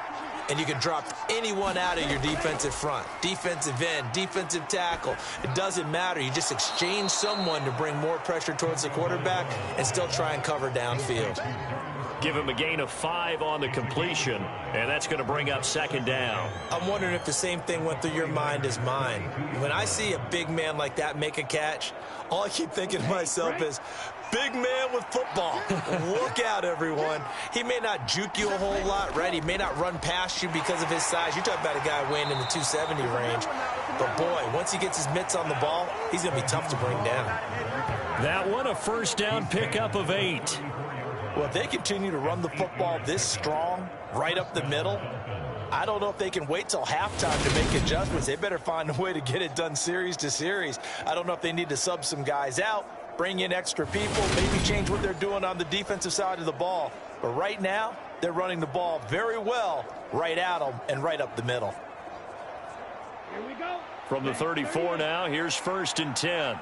And you can drop anyone out of your defensive front, defensive end, defensive tackle. It doesn't matter. You just exchange someone to bring more pressure towards the quarterback and still try and cover downfield. Give him a gain of 5 on the completion, and that's going to bring up second down. I'm wondering if the same thing went through your mind as mine. When I see a big man like that make a catch, all I keep thinking to myself is, big man with football. Look out, everyone. He may not juke you a whole lot, right? He may not run past you because of his size. You're talking about a guy weighing in the 270 range. But, boy, once he gets his mitts on the ball, he's going to be tough to bring down. That one, a first down pickup of 8. Well, if they continue to run the football this strong, right up the middle, I don't know if they can wait till halftime to make adjustments. They better find a way to get it done series to series. I don't know if they need to sub some guys out, bring in extra people, maybe change what they're doing on the defensive side of the ball. But right now, they're running the ball very well right at them and right up the middle. Here we go. From the 34 now, here's 1st and 10.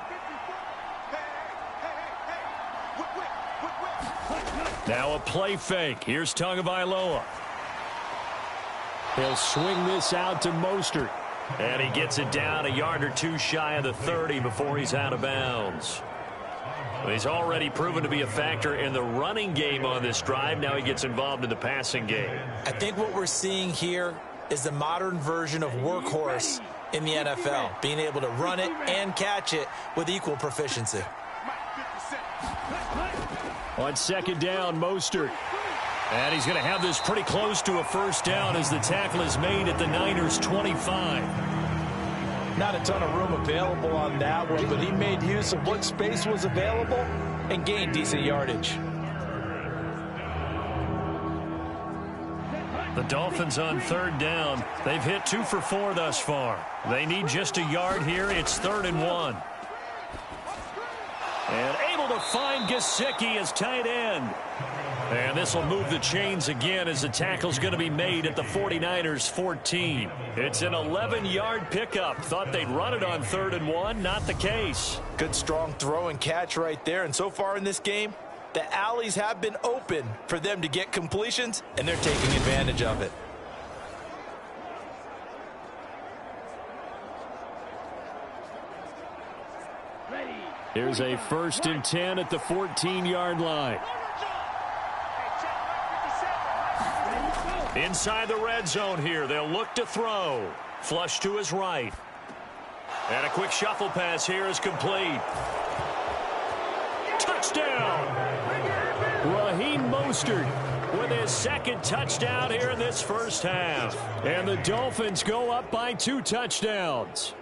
Now a play fake. Here's Tagovailoa. He'll swing this out to Mostert. And he gets it down a yard or two shy of the 30 before he's out of bounds. Well, he's already proven to be a factor in the running game on this drive. Now he gets involved in the passing game. I think what we're seeing here is the modern version of workhorse in the NFL, being able to run it and catch it with equal proficiency. On 2nd down, Mostert. And he's going to have this pretty close to a 1st down as the tackle is made at the Niners' 25. Not a ton of room available on that one, but he made use of what space was available and gained decent yardage. The Dolphins on 3rd down. They've hit 2 for 4 thus far. They need just a yard here. It's 3rd and 1. And able to find Gesicki as tight end. And this will move the chains again as the tackle's going to be made at the 49ers 14. It's an 11-yard pickup. Thought they'd run it on 3rd and 1. Not the case. Good strong throw and catch right there. And so far in this game, the alleys have been open for them to get completions, and they're taking advantage of it. Here's a 1st and 10 at the 14-yard line. Inside the red zone here. They'll look to throw. Flush to his right. And a quick shuffle pass here is complete. Touchdown! Raheem Mostert with his 2nd touchdown here in this 1st half. And the Dolphins go up by 2 touchdowns.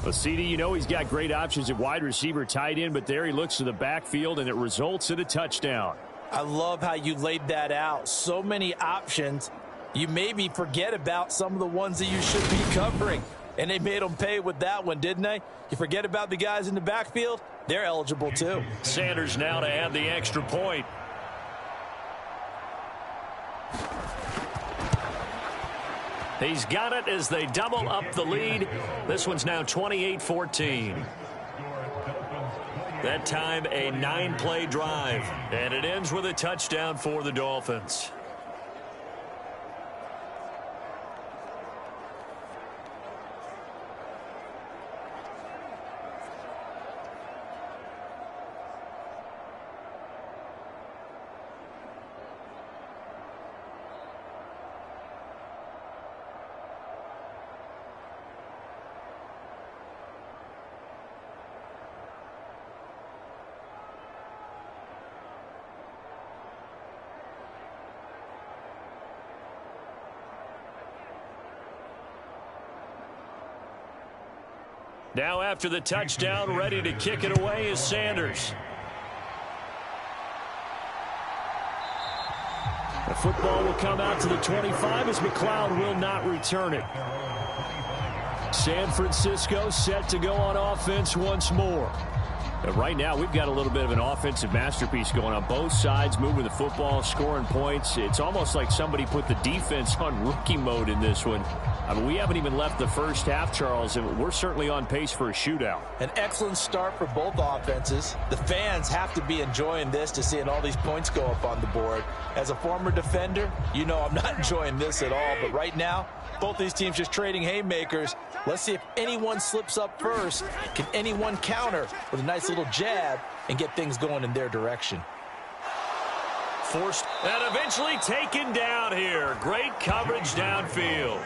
Well, CD, you know he's got great options at wide receiver, tight end, but there he looks to the backfield, and it results in a touchdown. I love how you laid that out. So many options. You maybe forget about some of the ones that you should be covering. And they made them pay with that one, didn't they? You forget about the guys in the backfield, they're eligible too. Sanders now to add the extra point. He's got it as they double up the lead. This one's now 28-14. That time a 9-play drive. And it ends with a touchdown for the Dolphins. Now after the touchdown, ready to kick it away is Sanders. The football will come out to the 25 as McLeod will not return it. San Francisco set to go on offense once more. But right now, we've got a little bit of an offensive masterpiece going on both sides, moving the football, scoring points. It's almost like somebody put the defense on rookie mode in this one. I mean, we haven't even left the first half, Charles, and we're certainly on pace for a shootout. An excellent start for both offenses. The fans have to be enjoying this to seeing all these points go up on the board. As a former defender, you know I'm not enjoying this at all. But right now, both these teams just trading haymakers. Let's see if anyone slips up first. Can anyone counter with a nice little jab and get things going in their direction? Forced and eventually taken down here. Great coverage downfield.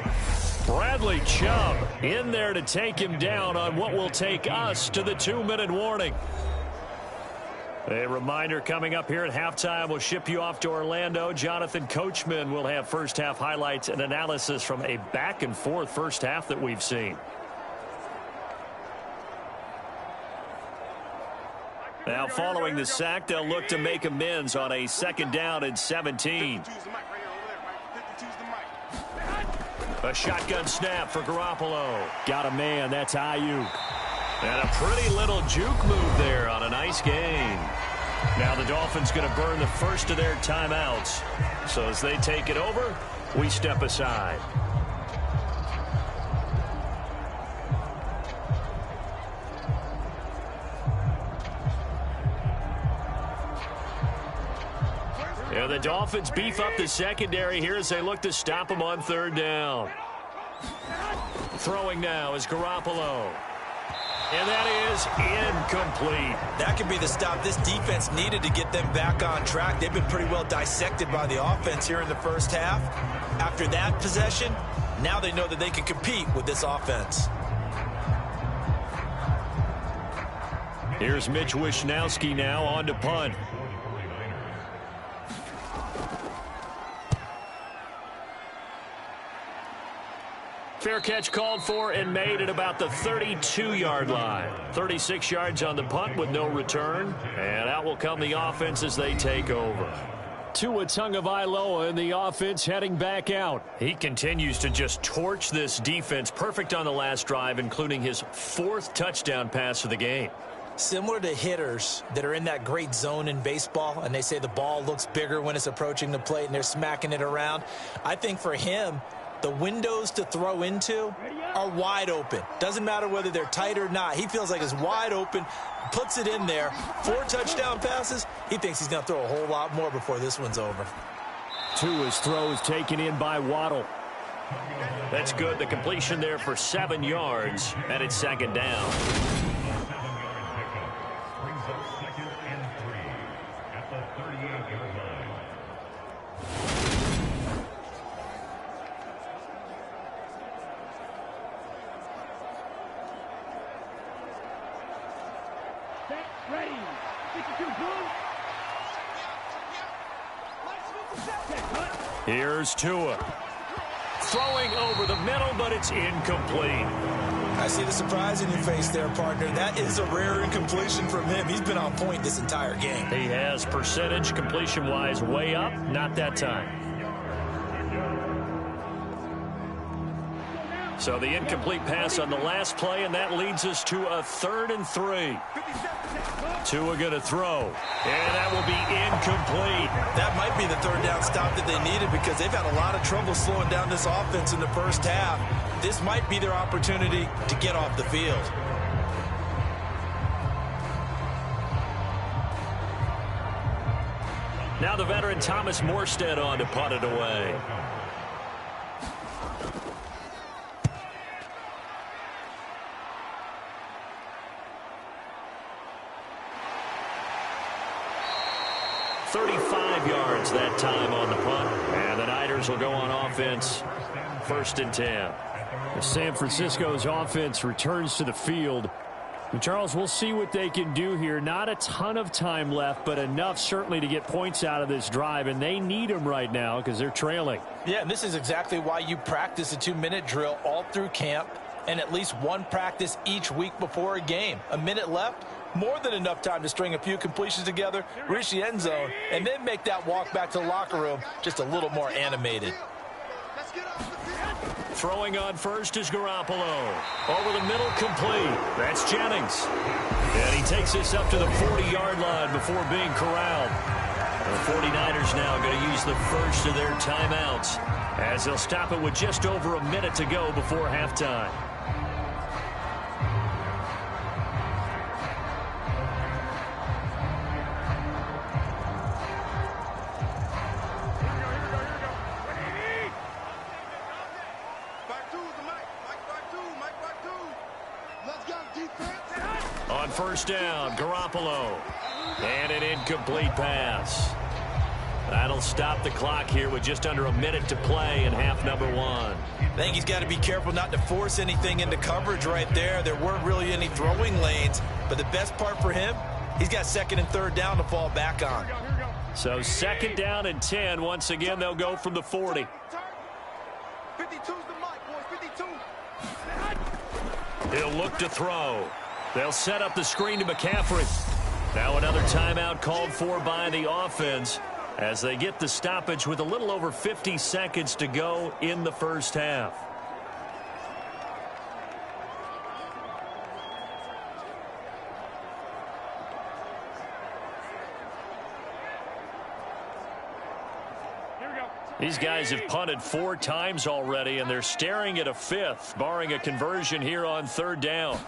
Bradley Chubb in there to take him down on what will take us to the 2-minute warning. A reminder coming up here at halftime. We'll ship you off to Orlando. Jonathan Coachman will have first half highlights and analysis from a back and forth first half that we've seen. Now following the sack, they'll look to make amends on a 2nd down and 17. A shotgun snap for Garoppolo. Got a man. That's Ayuk. And a pretty little juke move there on a nice gain. Now the Dolphins going to burn the first of their timeouts. So as they take it over, we step aside. Yeah, the Dolphins beef up the secondary here as they look to stop them on 3rd down. Throwing now is Garoppolo. And that is incomplete. That could be the stop this defense needed to get them back on track. They've been pretty well dissected by the offense here in the first half. After that possession, now they know that they can compete with this offense. Here's Mitch Wishnowsky now on to punt. Fair catch called for and made at about the 32-yard line. 36 yards on the punt with no return. And out will come the offense as they take over. Tua Tagovailoa in the offense heading back out. He continues to just torch this defense. Perfect on the last drive, including his 4th touchdown pass of the game. Similar to hitters that are in that great zone in baseball, and they say the ball looks bigger when it's approaching the plate and they're smacking it around. I think for him, the windows to throw into are wide open. Doesn't matter whether they're tight or not. He feels like it's wide open, puts it in there. 4 touchdown passes. He thinks he's going to throw a whole lot more before this one's over. Tua's throw is taken in by Waddle. That's good. The completion there for 7 yards, and it's 2nd down. Ready. 52 blue. Here's Tua. Throwing over the middle, but it's incomplete. I see the surprise in your face there, partner. That is a rare incompletion from him. He's been on point this entire game. He has percentage completion-wise way up. Not that time. So the incomplete pass on the last play, and that leads us to a 3rd and 3. Tua going to throw, and that will be incomplete. That might be the 3rd down stop that they needed because they've had a lot of trouble slowing down this offense in the first half. This might be their opportunity to get off the field. Now the veteran Thomas Morstead on to punt it away. Yards that time on the punt, and the Niners will go on offense. 1st and 10. San Francisco's offense returns to the field. And Charles, we'll see what they can do here. Not a ton of time left, but enough certainly to get points out of this drive, and they need them right now because they're trailing. Yeah, and this is exactly why you practice a 2-minute drill all through camp and at least one practice each week before a game. A minute left. More than enough time to string a few completions together, reach the end zone, and then make that walk back to the locker room just a little more animated. Throwing on first is Garoppolo. Over the middle, complete. That's Jennings. And he takes this up to the 40-yard line before being corralled. The 49ers now going to use the first of their timeouts as they'll stop it with just over a minute to go before halftime. On 1st down, Garoppolo. And an incomplete pass. That'll stop the clock here with just under a minute to play in half number 1. I think he's got to be careful not to force anything into coverage right there. There weren't really any throwing lanes, but the best part for him, he's got 2nd and 3rd down to fall back on. So 2nd down and 10. Once again, they'll go from the 40. 52's the mic, boys. 52. He'll look to throw. They'll set up the screen to McCaffrey. Now another timeout called for by the offense as they get the stoppage with a little over 50 seconds to go in the first half. These guys have punted 4 times already, and they're staring at a 5th, barring a conversion here on 3rd down.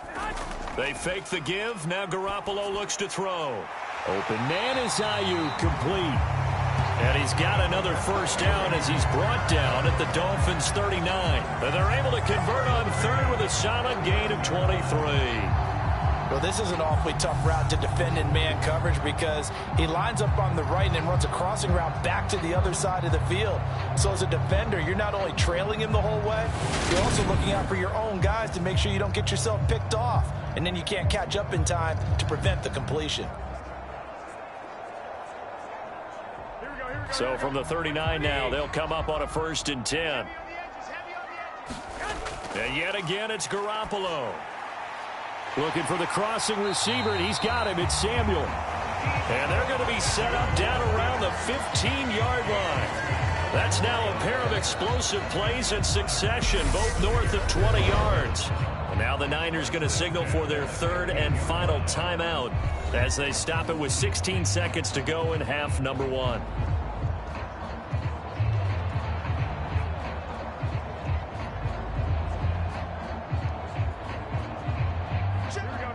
They fake the give. Now Garoppolo looks to throw. Open man is Ayuk, complete. And he's got another first down as he's brought down at the Dolphins 39. And they're able to convert on 3rd with a solid gain of 23. Well, this is an awfully tough route to defend in man coverage because he lines up on the right and then runs a crossing route back to the other side of the field. So as a defender, you're not only trailing him the whole way, you're also looking out for your own guys to make sure you don't get yourself picked off. And then you can't catch up in time to prevent the completion. So from the 39 now, they'll come up on a 1st and 10. And yet again, it's Garoppolo. Looking for the crossing receiver, and he's got him. It's Samuel. And they're going to be set up down around the 15-yard line. That's now a pair of explosive plays in succession, both north of 20 yards. And now the Niners going to signal for their 3rd and final timeout as they stop it with 16 seconds to go in half number 1.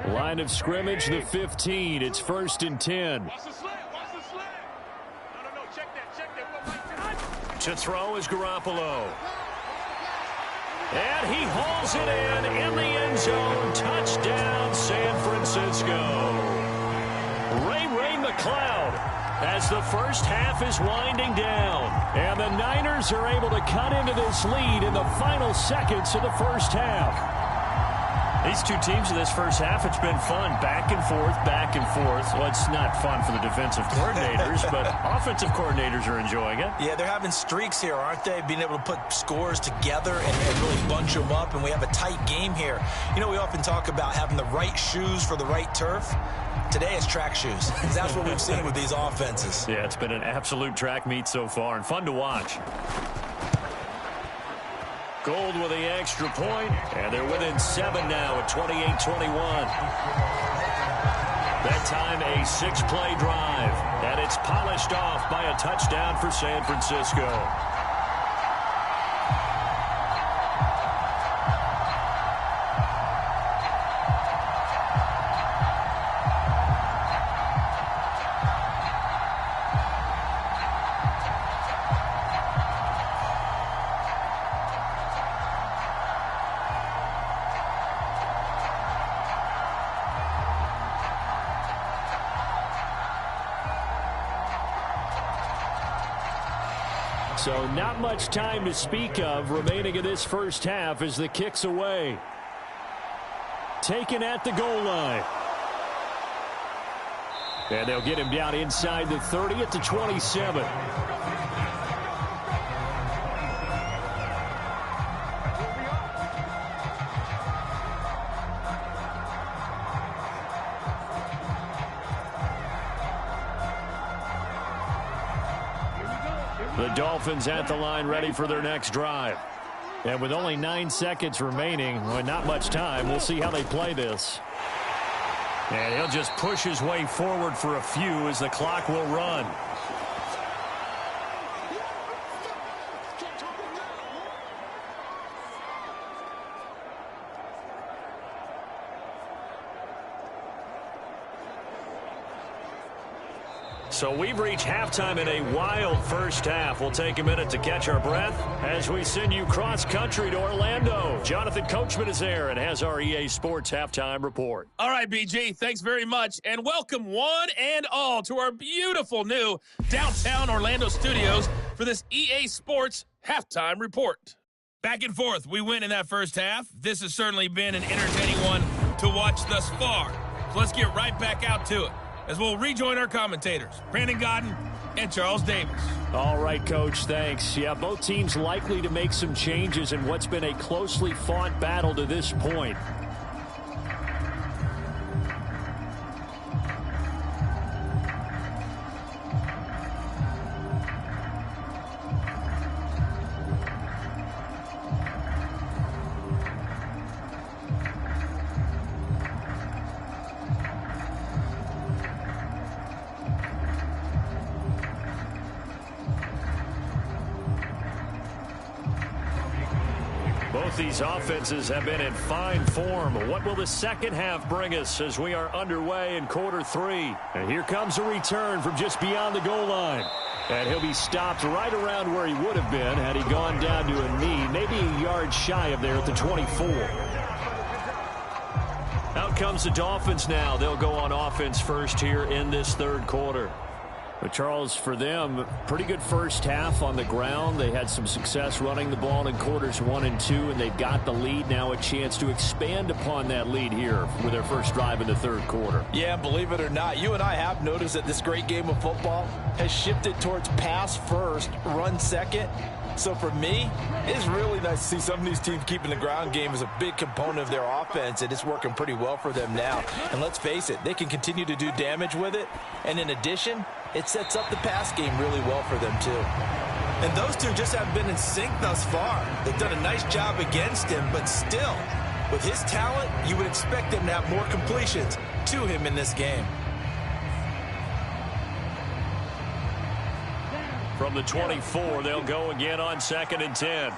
Line of scrimmage, the 15. It's 1st and 10. Watch the slant. Watch the slant. No. Check that. To throw is Garoppolo. And he hauls it in the end zone. Touchdown, San Francisco. Ray McCloud as the first half is winding down. And the Niners are able to cut into this lead in the final seconds of the first half. These two teams in this first half, it's been fun. Back and forth, back and forth. Well, it's not fun for the defensive coordinators, but offensive coordinators are enjoying it. Yeah, they're having streaks here, aren't they? Being able to put scores together and really bunch them up, and we have a tight game here. You know, we often talk about having the right shoes for the right turf. Today it's track shoes. That's what we've seen with these offenses. Yeah, it's been an absolute track meet so far and fun to watch. Gold with the extra point, and they're within 7 now at 28-21. That time a 6-play drive, and it's polished off by a touchdown for San Francisco. So not much time to speak of remaining in this first half as the kick's away. Taken at the goal line. And they'll get him down inside the 30 at the 27. The Dolphins at the line ready for their next drive. And with only 9 seconds remaining, well, not much time, we'll see how they play this. And he'll just push his way forward for a few as the clock will run. So we've reached halftime in a wild first half. We'll take a minute to catch our breath as we send you cross-country to Orlando. Jonathan Coachman is there and has our EA Sports halftime report. All right, BG, thanks very much, and welcome one and all to our beautiful new downtown Orlando studios for this EA Sports halftime report. Back and forth, we win in that first half. This has certainly been an entertaining one to watch thus far. So let's get right back out to it, as we'll rejoin our commentators, Brandon Godden and Charles Davis. All right, Coach, thanks. Yeah, both teams likely to make some changes in what's been a closely fought battle to this point. Both these offenses have been in fine form. What will the second half bring us as we are underway in quarter 3? And here comes a return from just beyond the goal line. And he'll be stopped right around where he would have been had he gone down to a knee, maybe a yard shy of there at the 24. Out comes the Dolphins now. They'll go on offense first here in this third quarter. But Charles, for them, pretty good first half on the ground. They had some success running the ball in quarters 1 and 2, and they've got the lead now, a chance to expand upon that lead here with their first drive in the third quarter. Yeah, believe it or not, you and I have noticed that this great game of football has shifted towards pass first, run second. So for me, it's really nice to see some of these teams keeping the ground game as a big component of their offense, and it's working pretty well for them now. And let's face it, they can continue to do damage with it. And in addition, it sets up the pass game really well for them too. And those two just haven't been in sync thus far. They've done a nice job against him, but still, with his talent, you would expect them to have more completions to him in this game. From the 24, they'll go again on 2nd and 10.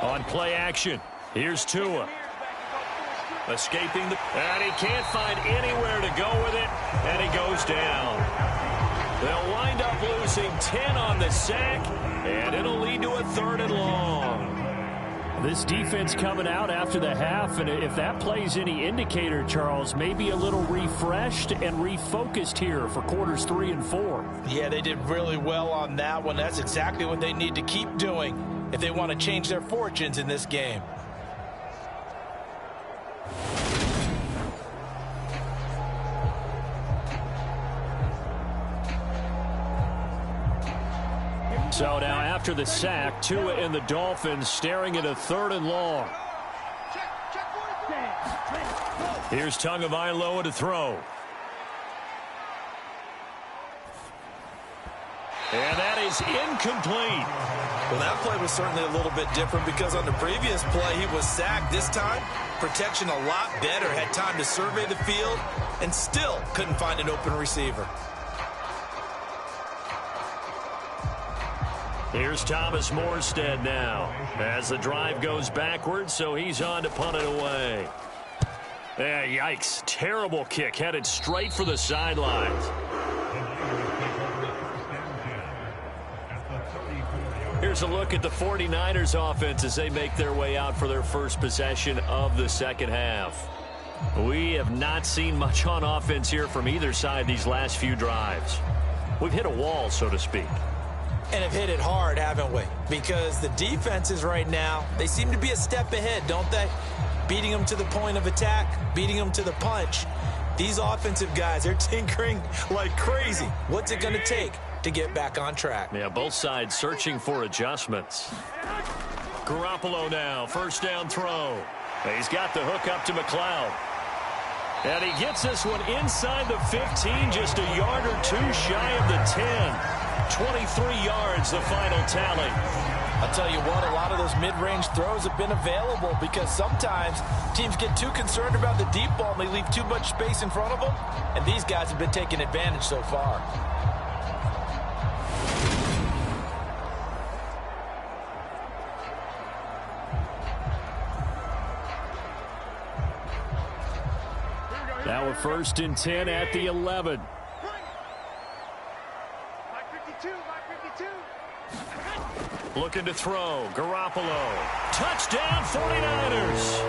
On play action, here's Tua. Escaping and he can't find anywhere to go with it, and he goes down. They'll wind up losing 10 on the sack, and it'll lead to a 3rd and long. This defense coming out after the half, and if that plays any indicator, Charles, maybe a little refreshed and refocused here for quarters 3 and 4. Yeah, they did really well on that one. That's exactly what they need to keep doing if they want to change their fortunes in this game. So now after the sack, Tua and the Dolphins staring at a 3rd and long. Here's Tagovailoa to throw. And that is incomplete. Well, that play was certainly a little bit different because on the previous play, he was sacked. This time, protection a lot better. Had time to survey the field and still couldn't find an open receiver. Here's Thomas Morstead now as the drive goes backwards, so he's on to punt it away. Yeah, yikes. Terrible kick headed straight for the sidelines. Here's a look at the 49ers offense as they make their way out for their first possession of the second half. We have not seen much on offense here from either side these last few drives. We've hit a wall, so to speak. And have hit it hard, haven't we? Because the defenses right now, they seem to be a step ahead, don't they? Beating them to the point of attack, beating them to the punch. These offensive guys, they're tinkering like crazy. What's it going to take to get back on track? Yeah, both sides searching for adjustments. Garoppolo now, first down throw. He's got the hook up to McLeod. And he gets this one inside the 15, just a yard or two shy of the 10. 23 yards, the final tally. I'll tell you what, a lot of those mid-range throws have been available because sometimes teams get too concerned about the deep ball and they leave too much space in front of them, and these guys have been taking advantage so far. Now we're 1st and 10 at the 11. Looking to throw. Garoppolo. Touchdown 49ers.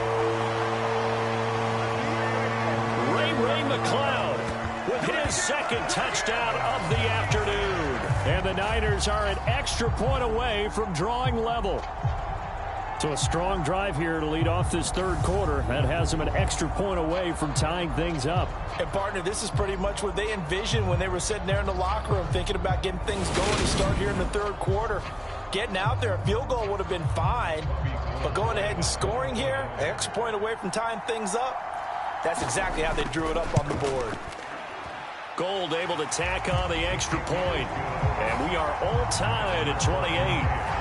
Ray McLeod with his second touchdown of the afternoon. And the Niners are an extra point away from drawing level. So a strong drive here to lead off this third quarter. That has them an extra point away from tying things up. And, partner, this is pretty much what they envisioned when they were sitting there in the locker room thinking about getting things going to start here in the third quarter. Getting out there, a field goal would have been fine. But going ahead and scoring here, an extra point away from tying things up, that's exactly how they drew it up on the board. Gold able to tack on the extra point. And we are all tied at 28.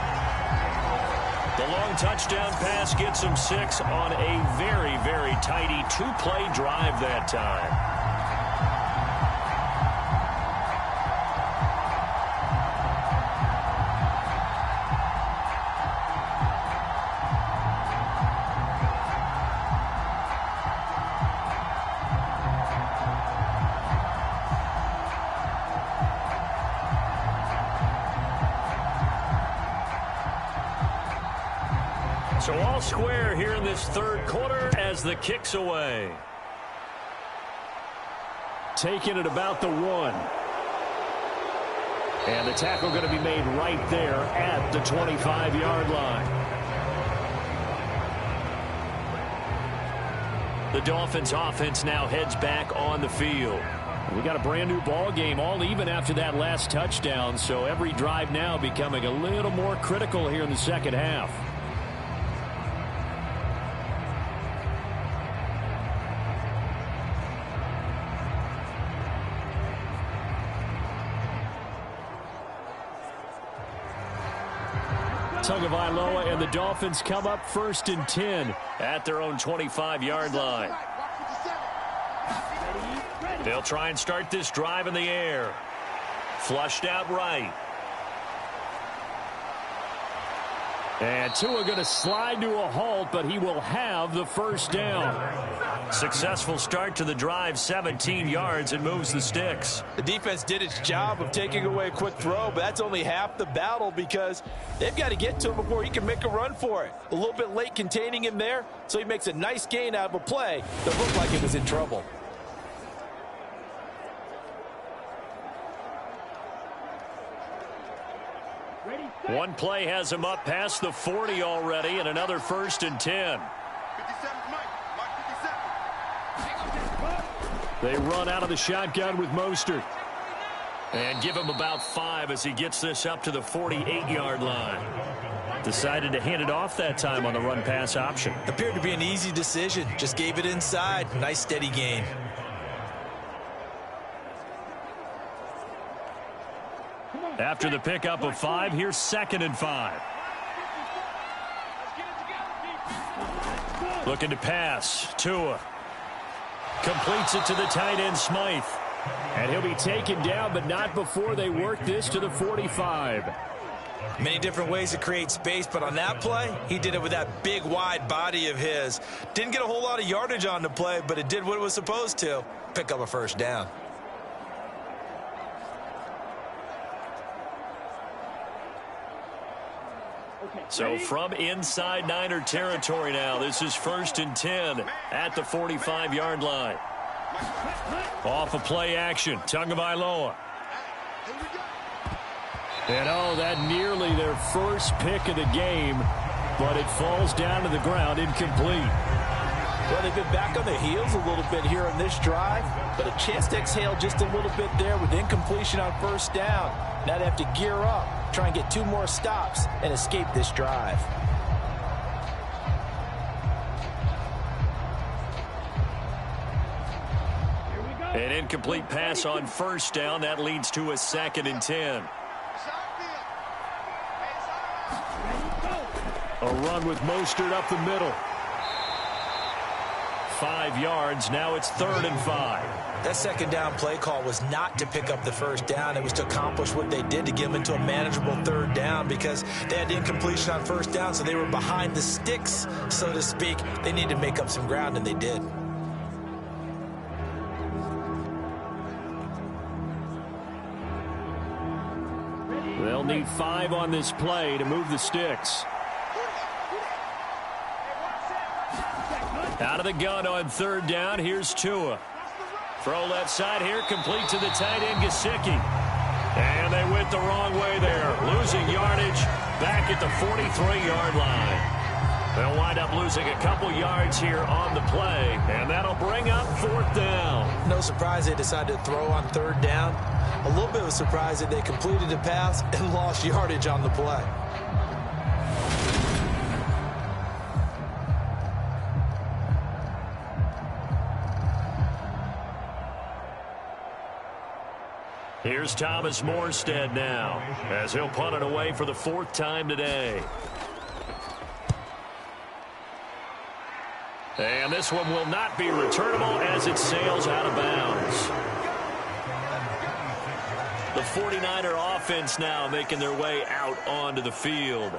The long touchdown pass gets them 6 on a very, very tidy 2-play drive that time. So all square here in this third quarter as the kick's away. Taking it about the 1. And the tackle going to be made right there at the 25-yard line. The Dolphins offense now heads back on the field. We got a brand new ball game, all even after that last touchdown, so every drive now becoming a little more critical here in the second half. Tagovailoa and the Dolphins come up 1st and 10 at their own 25-yard line. They'll try and start this drive in the air. Flushed out right. And Tua going to slide to a halt, but he will have the first down. Successful start to the drive, 17 yards, and moves the sticks. The defense did its job of taking away a quick throw, but that's only half the battle because they've got to get to him before he can make a run for it. A little bit late containing him there, so he makes a nice gain out of a play that looked like it was in trouble. One play has him up past the 40 already, and another 1st and 10. 57, Mike 57. They run out of the shotgun with Mostert. And give him about 5 as he gets this up to the 48-yard line. Decided to hand it off that time on the run-pass option. Appeared to be an easy decision. Just gave it inside. Nice steady gain. After the pickup of 5, here's 2nd and 5. Looking to pass. Tua completes it to the tight end, Smythe. And he'll be taken down, but not before they work this to the 45. Many different ways to create space, but on that play, he did it with that big, wide body of his. Didn't get a whole lot of yardage on the play, but it did what it was supposed to. Pick up a first down. So from inside Niner territory now, this is 1st and 10 at the 45-yard line. Off of play action, Tagovailoa. And that nearly their first pick of the game, but it falls down to the ground incomplete. Well, they've been back on their heels a little bit here on this drive, but a chance to exhale just a little bit there with incompletion on 1st down. Now they have to gear up, try and get 2 more stops, and escape this drive. An incomplete pass on 1st down. That leads to a 2nd and 10. A run with Mostert up the middle. 5 yards. Now it's 3rd and 5. That 2nd down play call was not to pick up the 1st down. It was to accomplish what they did to get them into a manageable 3rd down because they had the incompletion on 1st down, so they were behind the sticks, so to speak. They needed to make up some ground, and they did. They'll need 5 on this play to move the sticks. Out of the gun on 3rd down. Here's Tua. Throw left side here, complete to the tight end, Gesicki. And they went the wrong way there. Losing yardage back at the 43-yard line. They'll wind up losing a couple yards here on the play, and that'll bring up 4th down. No surprise they decided to throw on 3rd down. A little bit of a surprise that they completed the pass and lost yardage on the play. Here's Thomas Morstead now, as he'll punt it away for the 4th time today. And this one will not be returnable as it sails out of bounds. The 49er offense now making their way out onto the field.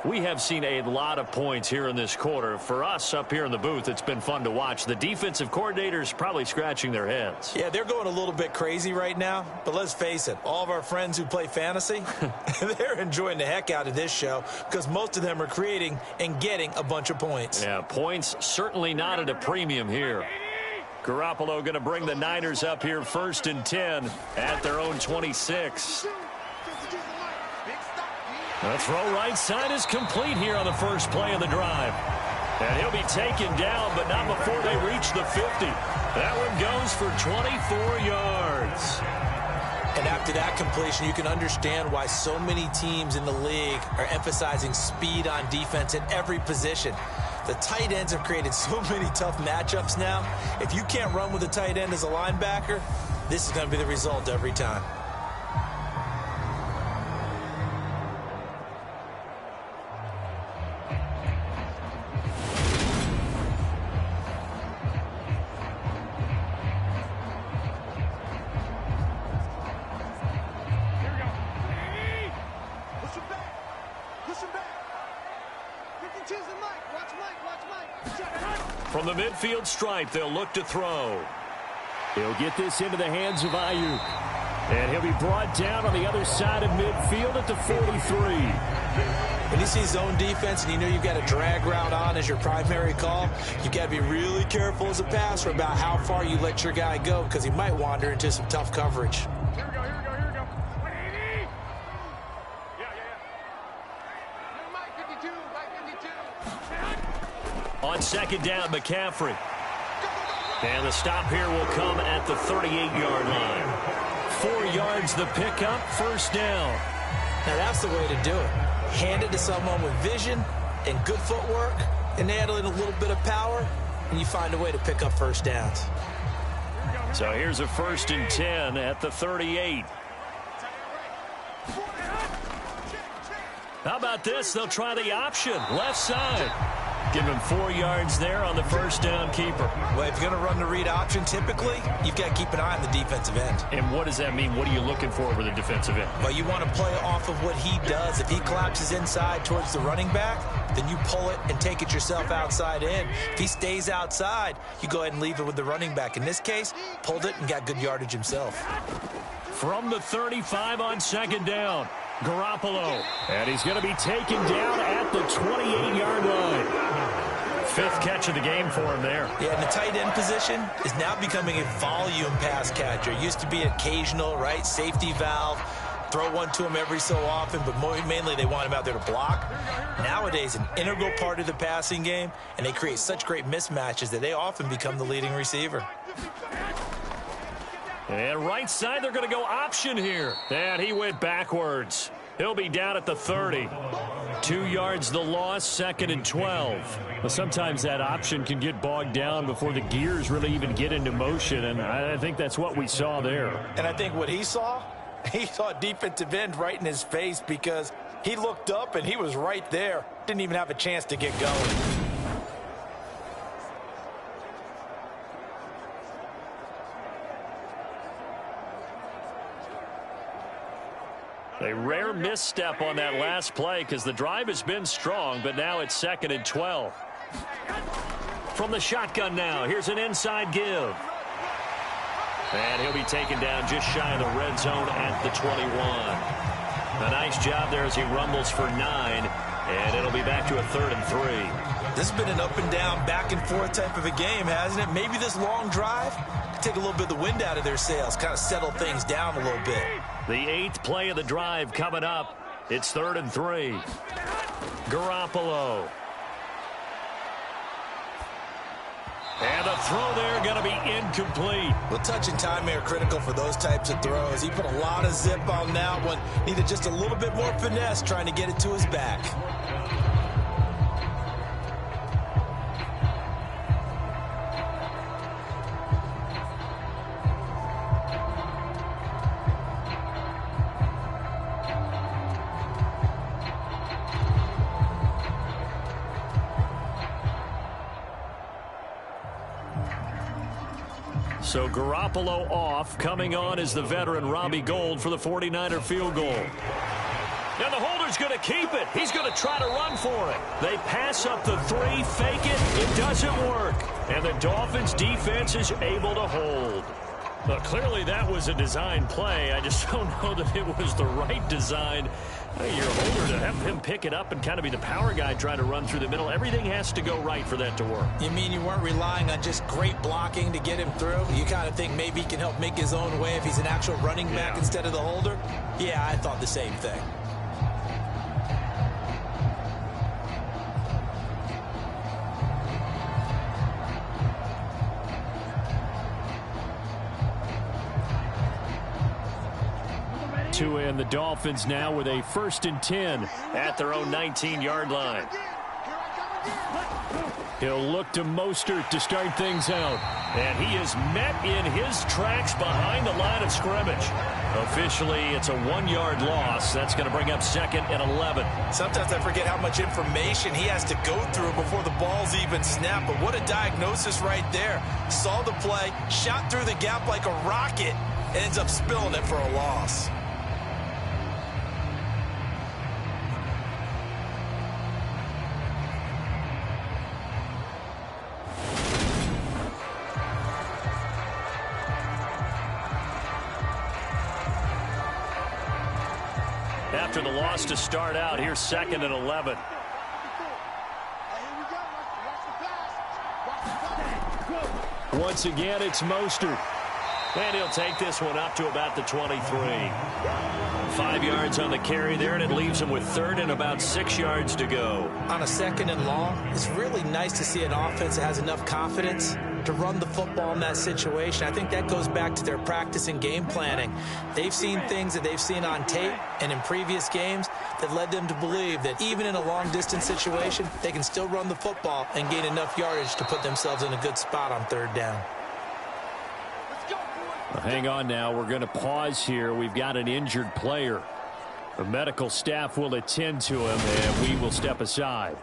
We have seen a lot of points here in this quarter. For us up here in the booth, it's been fun to watch. The defensive coordinators probably scratching their heads. Yeah, they're going a little bit crazy right now. But let's face it, all of our friends who play fantasy, they're enjoying the heck out of this show because most of them are creating and getting a bunch of points. Yeah, points certainly not at a premium here. Garoppolo going to bring the Niners up here 1st and 10 at their own 26. The throw right side is complete here on the first play of the drive. And he'll be taken down, but not before they reach the 50. That one goes for 24 yards. And after that completion, you can understand why so many teams in the league are emphasizing speed on defense at every position. The tight ends have created so many tough matchups now. If you can't run with a tight end as a linebacker, this is going to be the result every time. From the midfield stripe, they'll look to throw. He'll get this into the hands of Ayuk. And he'll be brought down on the other side of midfield at the 43. When you see zone defense and you know you've got a drag route on as your primary call, you've got to be really careful as a passer about how far you let your guy go because he might wander into some tough coverage. Here we go. Mike 52. On second down, McCaffrey. And the stop here will come at the 38-yard line. 4 yards the pickup, first down. Now that's the way to do it. Hand it to someone with vision and good footwork, and add in a little bit of power, and you find a way to pick up first downs. So here's a 1st and 10 at the 38. How about this? They'll try the option, left side. Give him 4 yards there on the first down keeper. Well, if you're going to run the read option, typically, you've got to keep an eye on the defensive end. And what does that mean? What are you looking for with the defensive end? Well, you want to play off of what he does. If he collapses inside towards the running back, then you pull it and take it yourself outside in. If he stays outside, you go ahead and leave it with the running back. In this case, pulled it and got good yardage himself. From the 35 on second down, Garoppolo. And he's going to be taken down at the 28-yard line. 5th catch of the game for him there. Yeah, and the tight end position is now becoming a volume pass catcher. It used to be occasional, right? Safety valve. Throw one to him every so often, but mainly they want him out there to block. Nowadays, an integral part of the passing game, and they create such great mismatches that they often become the leading receiver. And right side, they're going to go option here. And he went backwards. He'll be down at the 30. 2 yards the loss, 2nd and 12. Well, sometimes that option can get bogged down before the gears really even get into motion, and I think that's what we saw there. And I think what he saw defensive end right in his face because he looked up and he was right there. Didn't even have a chance to get going. A rare misstep on that last play because the drive has been strong, but now it's 2nd and 12. From the shotgun now, here's an inside give. And he'll be taken down just shy of the red zone at the 21. A nice job there as he rumbles for 9, and it'll be back to a 3rd and 3. This has been an up and down, back and forth type of a game, hasn't it? Maybe this long drive could take a little bit of the wind out of their sails, kind of settle things down a little bit. The 8th play of the drive coming up. It's 3rd and 3. Garoppolo. And the throw there going to be incomplete. Well, touch and time are critical for those types of throws. He put a lot of zip on that one. Needed just a little bit more finesse trying to get it to his back. So Garoppolo off. Coming on is the veteran Robbie Gould for the 49er field goal. And the holder's going to keep it. He's going to try to run for it. They pass up the 3, fake it. It doesn't work. And the Dolphins defense is able to hold. Well, clearly that was a design play. I just don't know that it was the right design. Your holder, to have him pick it up and kind of be the power guy trying to run through the middle, everything has to go right for that to work. You mean you weren't relying on just great blocking to get him through? You kind of think maybe he can help make his own way if he's an actual running back instead of the holder? Yeah, I thought the same thing. To end the Dolphins now with a 1st and 10 at their own 19-yard line. He'll look to Mostert to start things out. And he is met in his tracks behind the line of scrimmage. Officially, it's a 1-yard loss. That's going to bring up 2nd and 11. Sometimes I forget how much information he has to go through before the ball's even snapped. But what a diagnosis right there. Saw the play, shot through the gap like a rocket, and ends up spilling it for a loss. After the loss to start out, here's 2nd and 11. Once again, it's Mostert. And he'll take this one up to about the 23. 5 yards on the carry there, and it leaves him with 3rd and about 6 yards to go. On a 2nd and long, it's really nice to see an offense that has enough confidence to run the football in that situation. I think that goes back to their practice and game planning. They've seen things that they've seen on tape and in previous games that led them to believe that even in a long-distance situation, they can still run the football and gain enough yardage to put themselves in a good spot on 3rd down. Well, hang on now. We're going to pause here. We've got an injured player. The medical staff will attend to him, and we will step aside.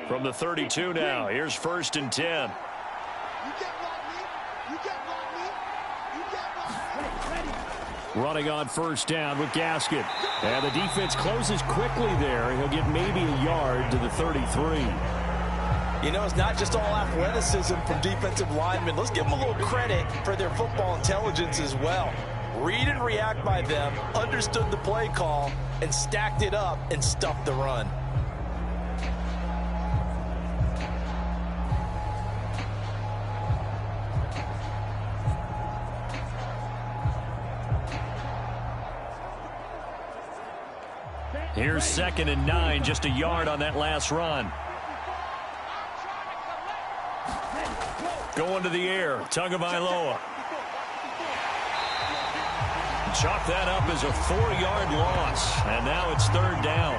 From the 32 now, here's 1st and 10. Running on 1st down with Gaskin. And the defense closes quickly there. He'll get maybe a yard to the 33. You know, it's not just all athleticism from defensive linemen. Let's give them a little credit for their football intelligence as well. Read and react by them, understood the play call, and stacked it up and stuffed the run. Here's 2nd and 9, just a yard on that last run. Going to the air, Tagovailoa. Chalk that up as a 4-yard loss, and now it's 3rd down.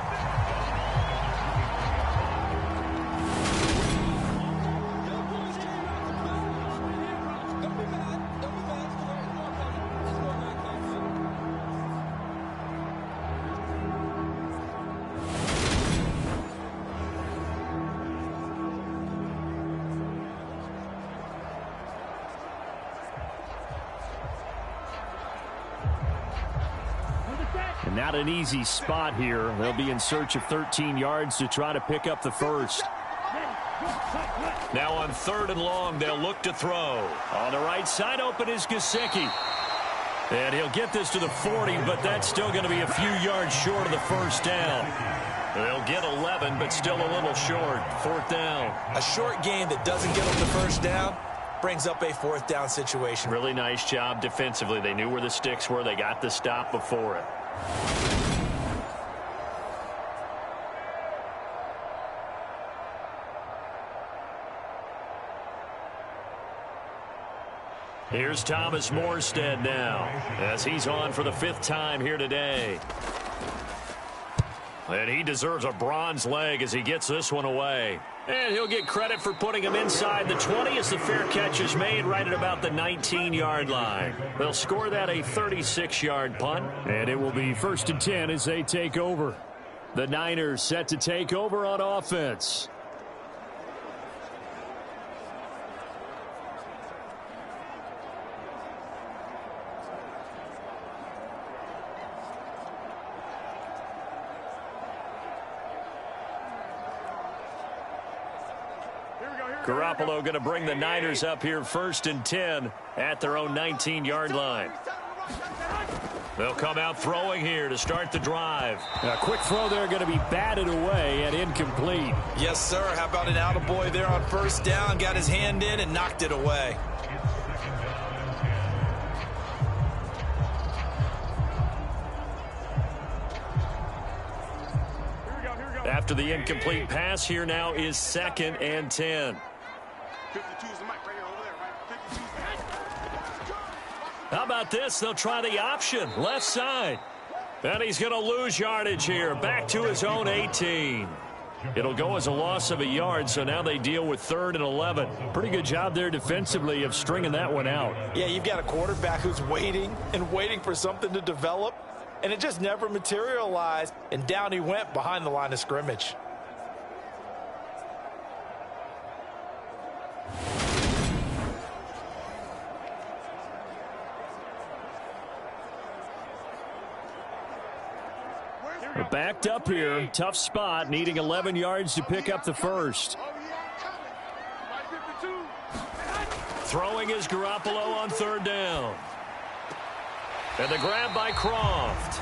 And not an easy spot here. They'll be in search of 13 yards to try to pick up the 1st. Now on 3rd and long, they'll look to throw. On the right side, open is Gesicki. And he'll get this to the 40, but that's still going to be a few yards short of the 1st down. They'll get 11, but still a little short. 4th down. A short game that doesn't get them the 1st down brings up a 4th down situation. Really nice job defensively. They knew where the sticks were. They got the stop before it. Here's Thomas Morstead now, as he's on for the 5th time here today. And he deserves a bronze leg as he gets this one away. And he'll get credit for putting him inside the 20 as the fair catch is made right at about the 19-yard line. They'll score that a 36-yard punt. And it will be 1st and 10 as they take over. The Niners set to take over on offense. Garoppolo going to bring the Niners up here 1st and 10 at their own 19-yard line. They'll come out throwing here to start the drive. A quick throw there going to be batted away and incomplete. Yes, sir. How about an attaboy there on 1st down? Got his hand in and knocked it away. After the incomplete pass, here now is 2nd and 10. How about this? They'll try the option, left side. And he's going to lose yardage here, back to his own 18. It'll go as a loss of a yard, so now they deal with 3rd and 11. Pretty good job there defensively of stringing that one out. Yeah, you've got a quarterback who's waiting and waiting for something to develop, and it just never materialized, and down he went behind the line of scrimmage. Backed up here, tough spot, needing 11 yards to pick up the first. Throwing is Garoppolo on 3rd down. And the grab by Croft.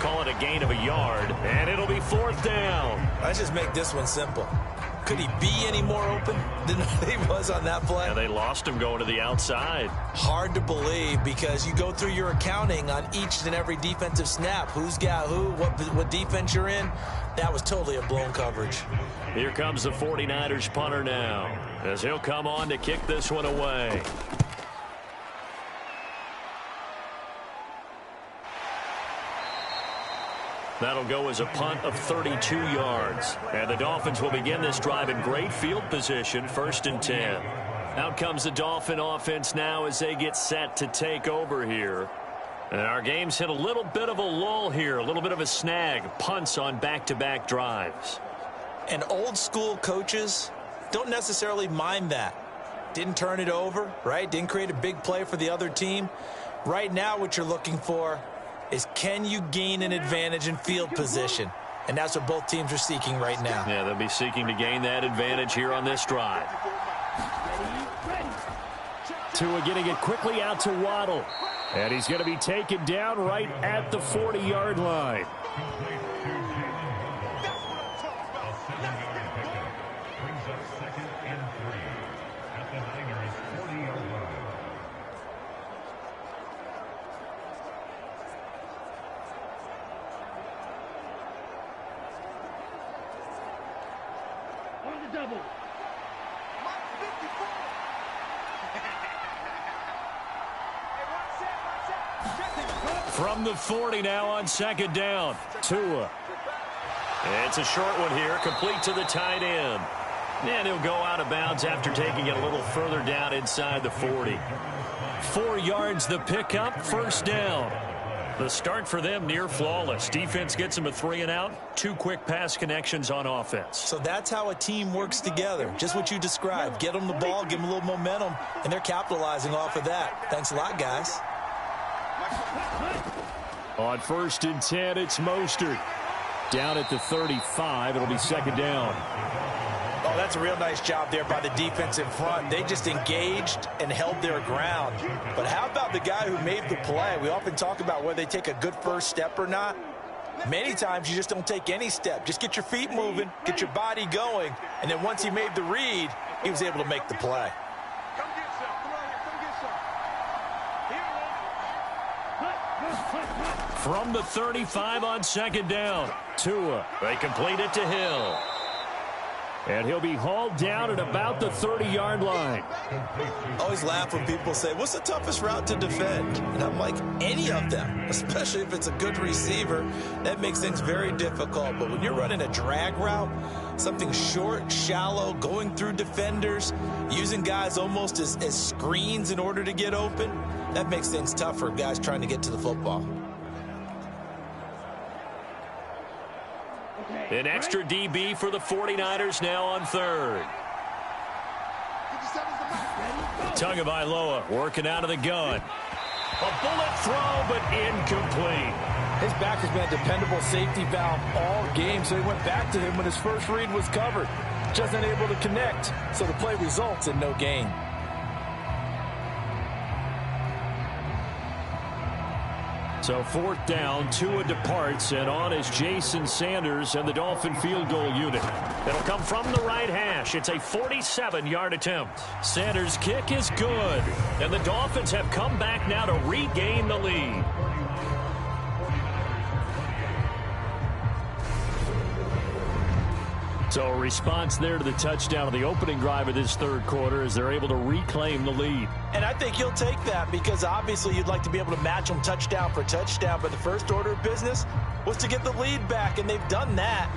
Call it a gain of a yard, and it'll be 4th down. Let's just make this one simple. Could he be any more open than he was on that play? Yeah, they lost him going to the outside. Hard to believe because you go through your accounting on each and every defensive snap. Who's got who, what defense you're in. That was totally a blown coverage. Here comes the 49ers punter now as he'll come on to kick this one away. That'll go as a punt of 32 yards. And the Dolphins will begin this drive in great field position, 1st and 10. Out comes the Dolphin offense now as they get set to take over here. And our game's hit a little bit of a lull here, a little bit of a snag. Punts on back-to-back drives. And old school coaches don't necessarily mind that. Didn't turn it over, right? Didn't create a big play for the other team. Right now what you're looking for is can you gain an advantage in field position? And that's what both teams are seeking right now. Yeah, they'll be seeking to gain that advantage here on this drive. Tua getting it quickly out to Waddle. And he's going to be taken down right at the 40-yard line. Double. From the 40 now on 2nd down. Tua. It's a short one here, complete to the tight end. And he'll go out of bounds after taking it a little further down inside the 40. 4 yards the pickup, 1st down. The start for them near flawless. Defense gets them a 3 and out. 2 quick pass connections on offense. So that's how a team works together. Just what you described. Get them the ball, give them a little momentum, and they're capitalizing off of that. Thanks a lot, guys. On 1st and 10, it's Mostert. Down at the 35, it'll be 2nd down. Oh, that's a real nice job there by the defense in front. They just engaged and held their ground. But how about the guy who made the play? We often talk about whether they take a good first step or not. Many times you just don't take any step. Just get your feet moving, get your body going, and then once he made the read, he was able to make the play. Come get some. Come on here. Come get some. From the 35 on 2nd down. Tua. They complete it to Hill. And he'll be hauled down at about the 30-yard line. I always laugh when people say, what's the toughest route to defend? And I'm like, any of them, especially if it's a good receiver. That makes things very difficult. But when you're running a drag route, something short, shallow, going through defenders, using guys almost as screens in order to get open, that makes things tough for guys trying to get to the football. An extra DB for the 49ers now on third. Tagovailoa working out of the gun. A bullet throw, but incomplete. His back has been a dependable safety valve all game, so he went back to him when his first read was covered. Just unable to connect, so the play results in no gain. So fourth down, Tua departs, and on is Jason Sanders and the Dolphin field goal unit. It'll come from the right hash. It's a 47-yard attempt. Sanders' kick is good, and the Dolphins have come back now to regain the lead. So a response there to the touchdown of the opening drive of this third quarter as they're able to reclaim the lead. And I think he'll take that because obviously you'd like to be able to match them touchdown for touchdown, but the first order of business was to get the lead back, and they've done that.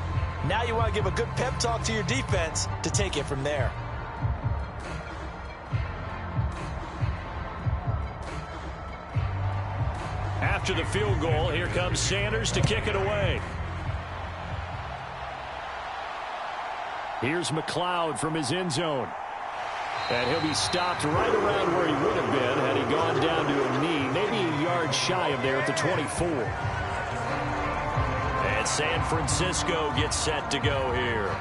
Now you want to give a good pep talk to your defense to take it from there. After the field goal, here comes Sanders to kick it away. Here's McLeod from his end zone. And he'll be stopped right around where he would have been had he gone down to a knee, maybe a yard shy of there at the 24. And San Francisco gets set to go here.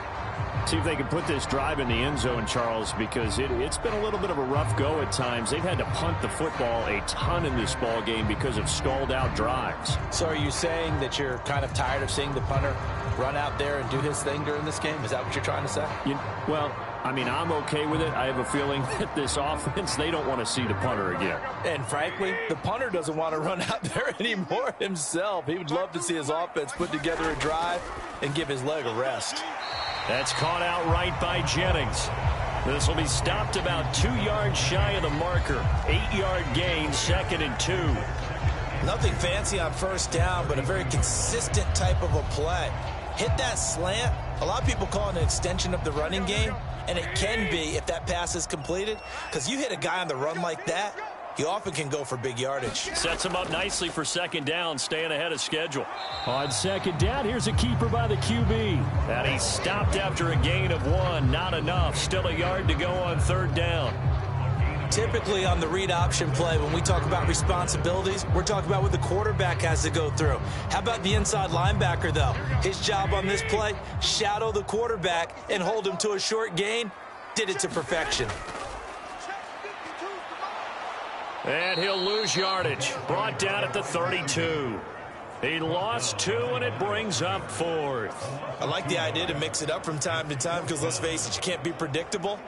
See if they can put this drive in the end zone, Charles, because it's been a little bit of a rough go at times. They've had to punt the football a ton in this ball game because of stalled-out drives. So are you saying that you're kind of tired of seeing the punter run out there and do his thing during this game? Is that what you're trying to say? Well, I mean, I'm okay with it. I have a feeling that this offense, they don't want to see the punter again. And frankly, the punter doesn't want to run out there anymore himself. He would love to see his offense put together a drive and give his leg a rest. That's caught out right by Jennings. This will be stopped about 2 yards shy of the marker. 8-yard gain, 2nd and 2. Nothing fancy on first down, but a very consistent type of a play. Hit that slant. A lot of people call it an extension of the running game, and it can be if that pass is completed, because you hit a guy on the run like that, he often can go for big yardage. Sets him up nicely for second down, staying ahead of schedule. On second down, here's a keeper by the QB. And he's stopped after a gain of 1. Not enough. Still a yard to go on third down. Typically on the read option play, when we talk about responsibilities, we're talking about what the quarterback has to go through. How about the inside linebacker, though? His job on this play, shadow the quarterback and hold him to a short gain. Did it to perfection. And he'll lose yardage. Brought down at the 32. He lost 2, and it brings up 4th. I like the idea to mix it up from time to time because, let's face it, you can't be predictable.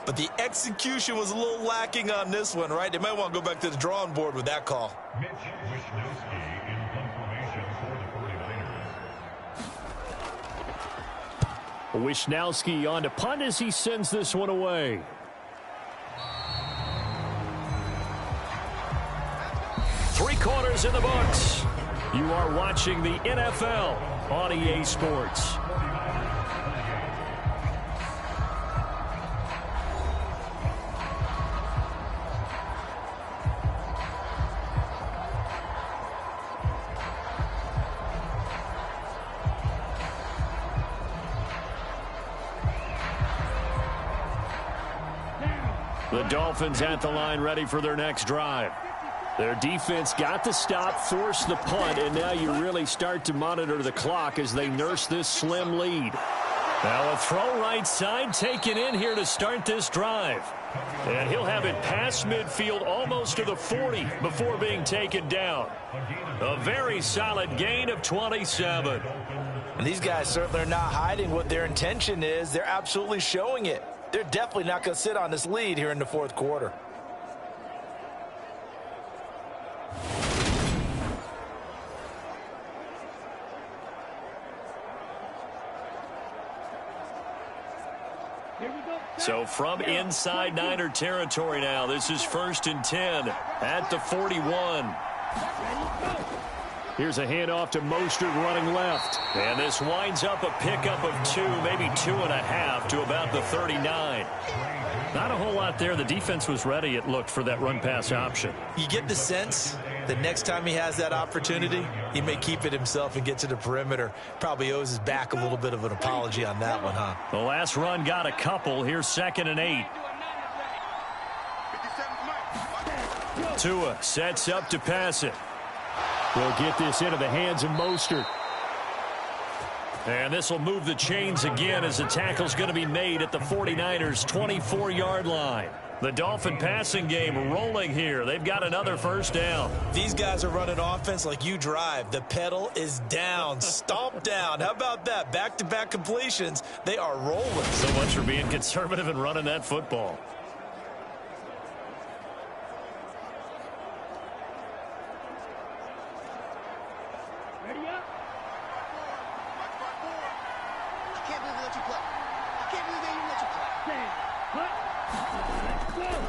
But the execution was a little lacking on this one, right? They might want to go back to the drawing board with that call. Wisnowski on to punt as he sends this one away. Three quarters in the books. You are watching the NFL on EA Sports. The Dolphins at the line, ready for their next drive. Their defense got the stop, forced the punt, and now you really start to monitor the clock as they nurse this slim lead. Now a throw right side taken in here to start this drive. And he'll have it past midfield almost to the 40 before being taken down. A very solid gain of 27. And these guys certainly are not hiding what their intention is. They're absolutely showing it. They're definitely not going to sit on this lead here in the fourth quarter. So from inside Niner territory now, this is 1st and 10 at the 41. Here's a handoff to Mostert running left. And this winds up a pickup of 2, maybe 2.5 to about the 39. Not a whole lot there. The defense was ready, it looked, for that run-pass option. You get the sense that next time he has that opportunity, he may keep it himself and get to the perimeter. Probably owes his back a little bit of an apology on that one, huh? The last run got a couple. Here's 2nd and 8. Tua sets up to pass it. We'll get this into the hands of Mostert. And this will move the chains again as the tackle's going to be made at the 49ers' 24-yard line. The Dolphin passing game rolling here. They've got another first down. These guys are running offense like you drive. The pedal is down, stomp down. How about that? Back-to-back completions. They are rolling. So much for being conservative and running that football.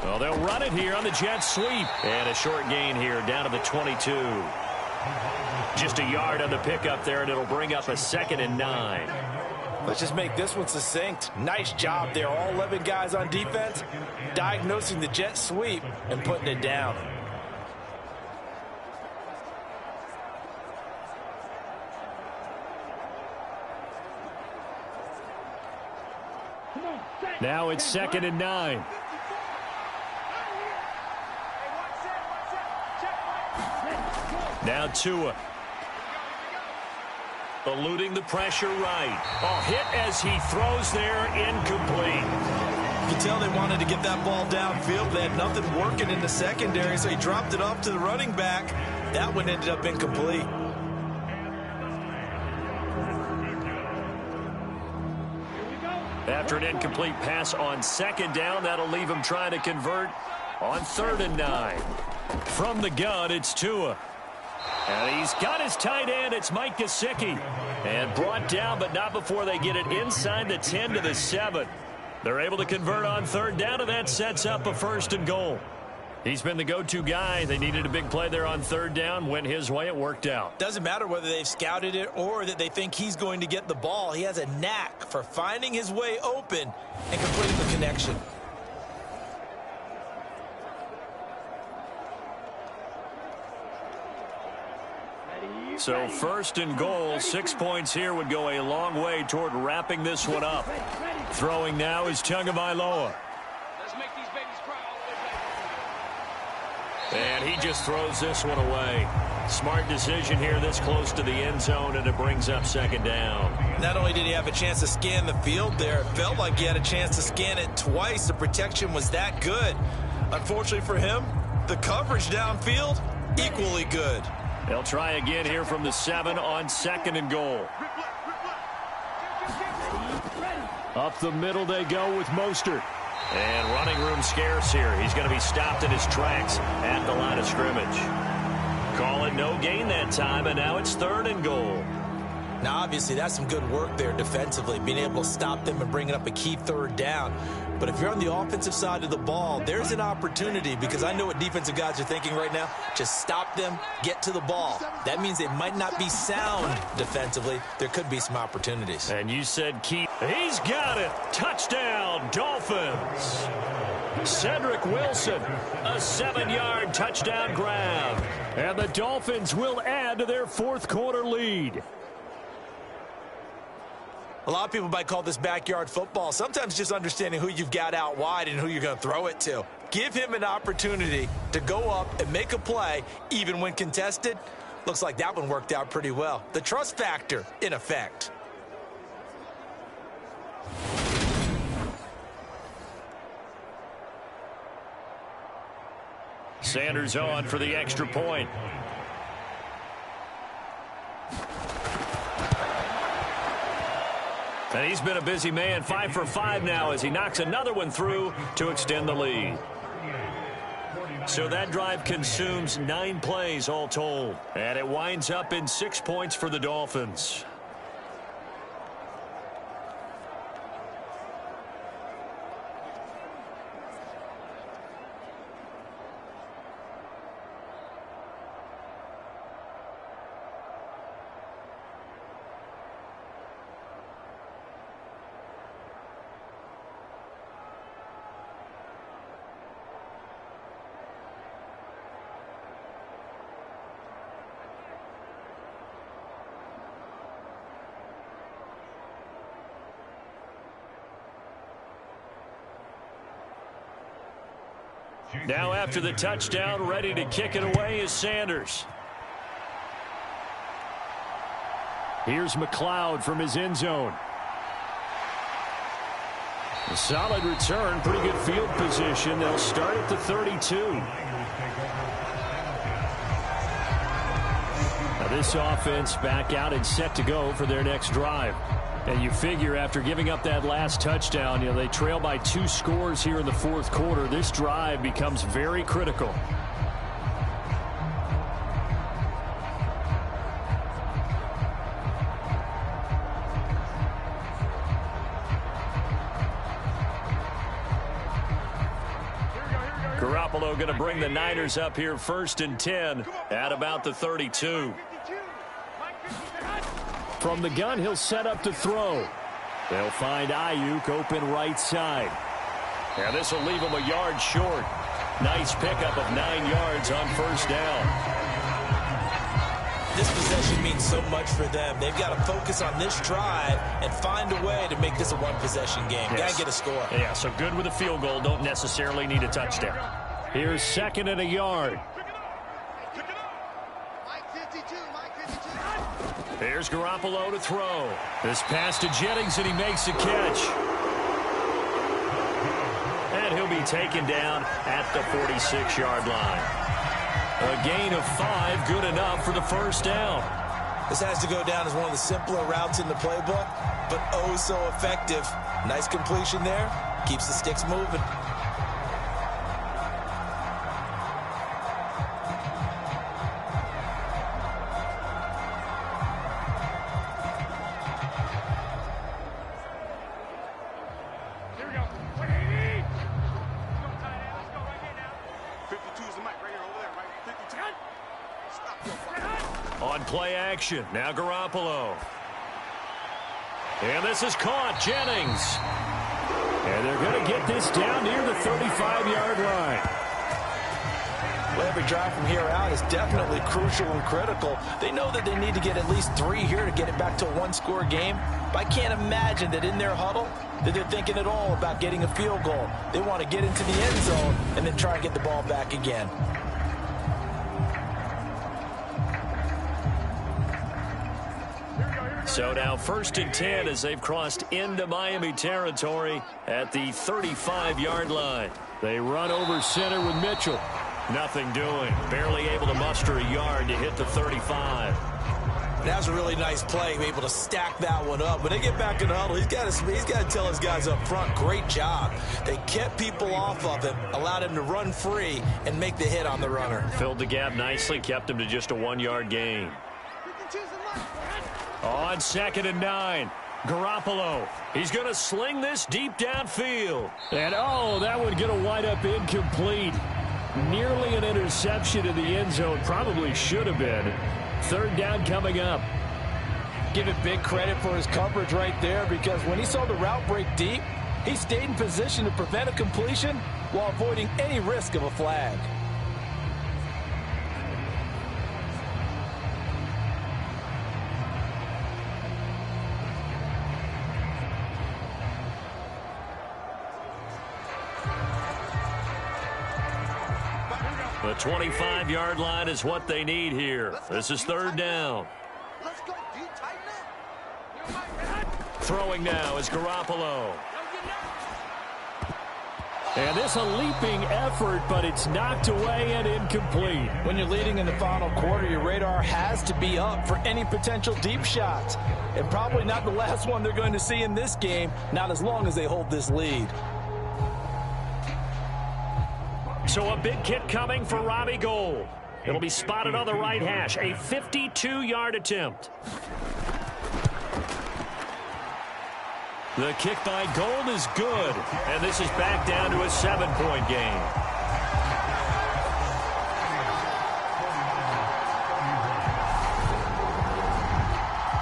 Well, they'll run it here on the jet sweep. And a short gain here down to the 22. Just a yard on the pickup there, and it'll bring up a 2nd and 9. Let's just make this one succinct. Nice job there. All 11 guys on defense diagnosing the jet sweep and putting it down. Now it's 2nd and 9. Now Tua. Eluding the pressure right. Oh, hit as he throws there, incomplete. You can tell they wanted to get that ball downfield. They had nothing working in the secondary, so he dropped it off to the running back. That one ended up incomplete. After an incomplete pass on 2nd down, that'll leave him trying to convert on 3rd and 9. From the gun, it's Tua. And he's got his tight end. It's Mike Gesicki. And brought down, but not before they get it inside the 10 to the 7. They're able to convert on 3rd down, and that sets up a 1st and goal. He's been the go-to guy. They needed a big play there on 3rd down. Went his way. It worked out. Doesn't matter whether they've scouted it or that they think he's going to get the ball. He has a knack for finding his way open and completing the connection. So 1st and goal, 6 points here would go a long way toward wrapping this one up. Throwing now is Tagovailoa. And he just throws this one away. Smart decision here this close to the end zone, and it brings up 2nd down. Not only did he have a chance to scan the field there, it felt like he had a chance to scan it twice. The protection was that good. Unfortunately for him, the coverage downfield, equally good. They'll try again here from the 7 on 2nd and goal. Up the middle they go with Mostert. And running room scarce here. He's going to be stopped in his tracks at the line of scrimmage. Call it no gain that time, and now it's 3rd and goal. Now, obviously, that's some good work there defensively, being able to stop them and bringing up a key 3rd down. But if you're on the offensive side of the ball, there's an opportunity, because I know what defensive guys are thinking right now. Just stop them, get to the ball. That means they might not be sound defensively. There could be some opportunities. And you said key. He's got it. Touchdown, Dolphins. Cedric Wilson, a 7-yard touchdown grab. And the Dolphins will add to their 4th quarter lead. A lot of people might call this backyard football. Sometimes just understanding who you've got out wide and who you're going to throw it to. Give him an opportunity to go up and make a play, even when contested. Looks like that one worked out pretty well. The trust factor, in effect. Sanders on for the extra point. And he's been a busy man, 5 for 5 now as he knocks another one through to extend the lead. So that drive consumes 9 plays all told. And it winds up in 6 points for the Dolphins. Now after the touchdown, ready to kick it away is Sanders. Here's McLeod from his end zone. A solid return, pretty good field position. They'll start at the 32. Now this offense back out and set to go for their next drive. And you figure after giving up that last touchdown, they trail by 2 scores here in the fourth quarter. This drive becomes very critical. Garoppolo going to bring the Niners up here 1st and 10 at about the 32. From the gun, he'll set up to throw. They'll find Ayuk open right side. And this will leave him a yard short. Nice pickup of 9 yards on 1st down. This possession means so much for them. They've got to focus on this drive and find a way to make this a one-possession game. Yes. Got to get a score. Yeah, so good with a field goal. Don't necessarily need a touchdown. Here's 2nd and a yard. Here's Garoppolo to throw. This pass to Jennings, and he makes the catch. And he'll be taken down at the 46-yard line. A gain of 5, good enough for the 1st down. This has to go down as one of the simpler routes in the playbook, but oh so effective. Nice completion there. Keeps the sticks moving. On play action, now Garoppolo. And this is caught, Jennings. And they're going to get this down near the 35-yard line. Well, every drive from here out is definitely crucial and critical. They know that they need to get at least 3 here to get it back to a 1-score game. But I can't imagine that in their huddle that they're thinking at all about getting a field goal. They want to get into the end zone and then try and get the ball back again. So now 1st and 10 as they've crossed into Miami territory at the 35-yard line. They run over center with Mitchell. Nothing doing. Barely able to muster a yard to hit the 35. That was a really nice play, able to stack that one up. When they get back in the huddle, he's got to tell his guys up front, great job. They kept people off of him, allowed him to run free and make the hit on the runner. Filled the gap nicely, kept him to just a 1-yard gain. On 2nd and 9, Garoppolo. He's going to sling this deep downfield. And, oh, that would get a wind up incomplete. Nearly an interception in the end zone. Probably should have been. 3rd down coming up. Give it big credit for his coverage right there, because when he saw the route break deep, he stayed in position to prevent a completion while avoiding any risk of a flag. The 25-yard line is what they need here. This is 3rd down. Throwing now is Garoppolo. And this a leaping effort, but it's knocked away and incomplete. When you're leading in the final quarter, your radar has to be up for any potential deep shots. And probably not the last one they're going to see in this game, not as long as they hold this lead. So a big kick coming for Robbie Gould. It'll be spotted on the right hash. A 52-yard attempt. The kick by Gould is good. And this is back down to a 7-point game.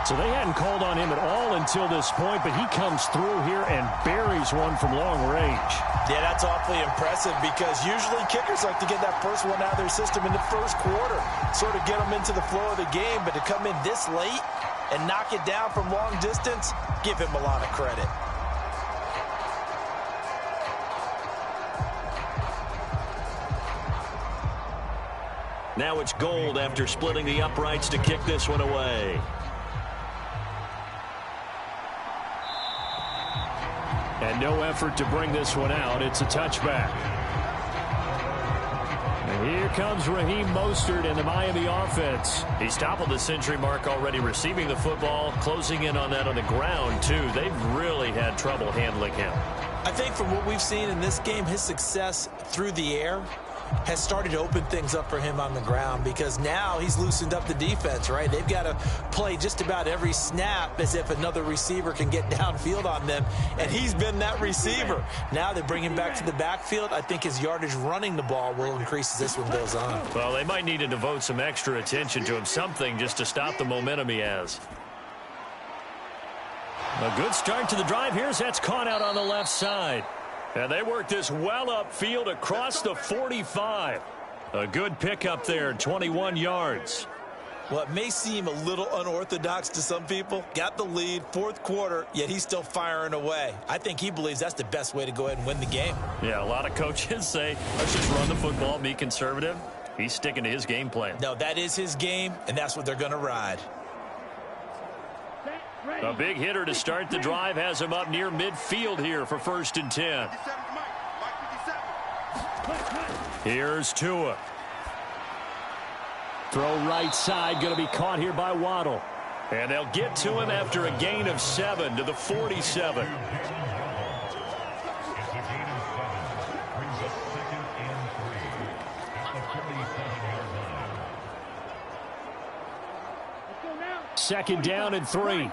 So they hadn't called on him at all until this point, but he comes through here and buries one from long range. Yeah, that's awfully impressive, because usually kickers like to get that first one out of their system in the first quarter, sort of get them into the flow of the game, but to come in this late and knock it down from long distance, give him a lot of credit. Now it's Gold after splitting the uprights to kick this one away. And no effort to bring this one out. It's a touchback. And here comes Raheem Mostert in the Miami offense. He's toppled the century mark already receiving the football, closing in on that on the ground, too. They've really had trouble handling him. I think from what we've seen in this game, his success through the air has started to open things up for him on the ground, because now he's loosened up the defense, right? They've got to play just about every snap as if another receiver can get downfield on them, and he's been that receiver. Now they bring him back to the backfield. I think his yardage running the ball will increase as this one goes on. Well, they might need to devote some extra attention to him, something just to stop the momentum he has. A good start to the drive here as that's caught out on the left side. And they work this well upfield across the 45. A good pickup there, 21 yards. Well, it may seem a little unorthodox to some people. Got the lead, fourth quarter, yet he's still firing away. I think he believes that's the best way to go ahead and win the game. Yeah, a lot of coaches say, let's just run the football, be conservative. He's sticking to his game plan. No, that is his game, and that's what they're going to ride. A big hitter to start the drive has him up near midfield here for 1st and 10. Here's Tua. Throw right side, going to be caught here by Waddle. And they'll get to him after a gain of 7 to the 47. Second down and 3.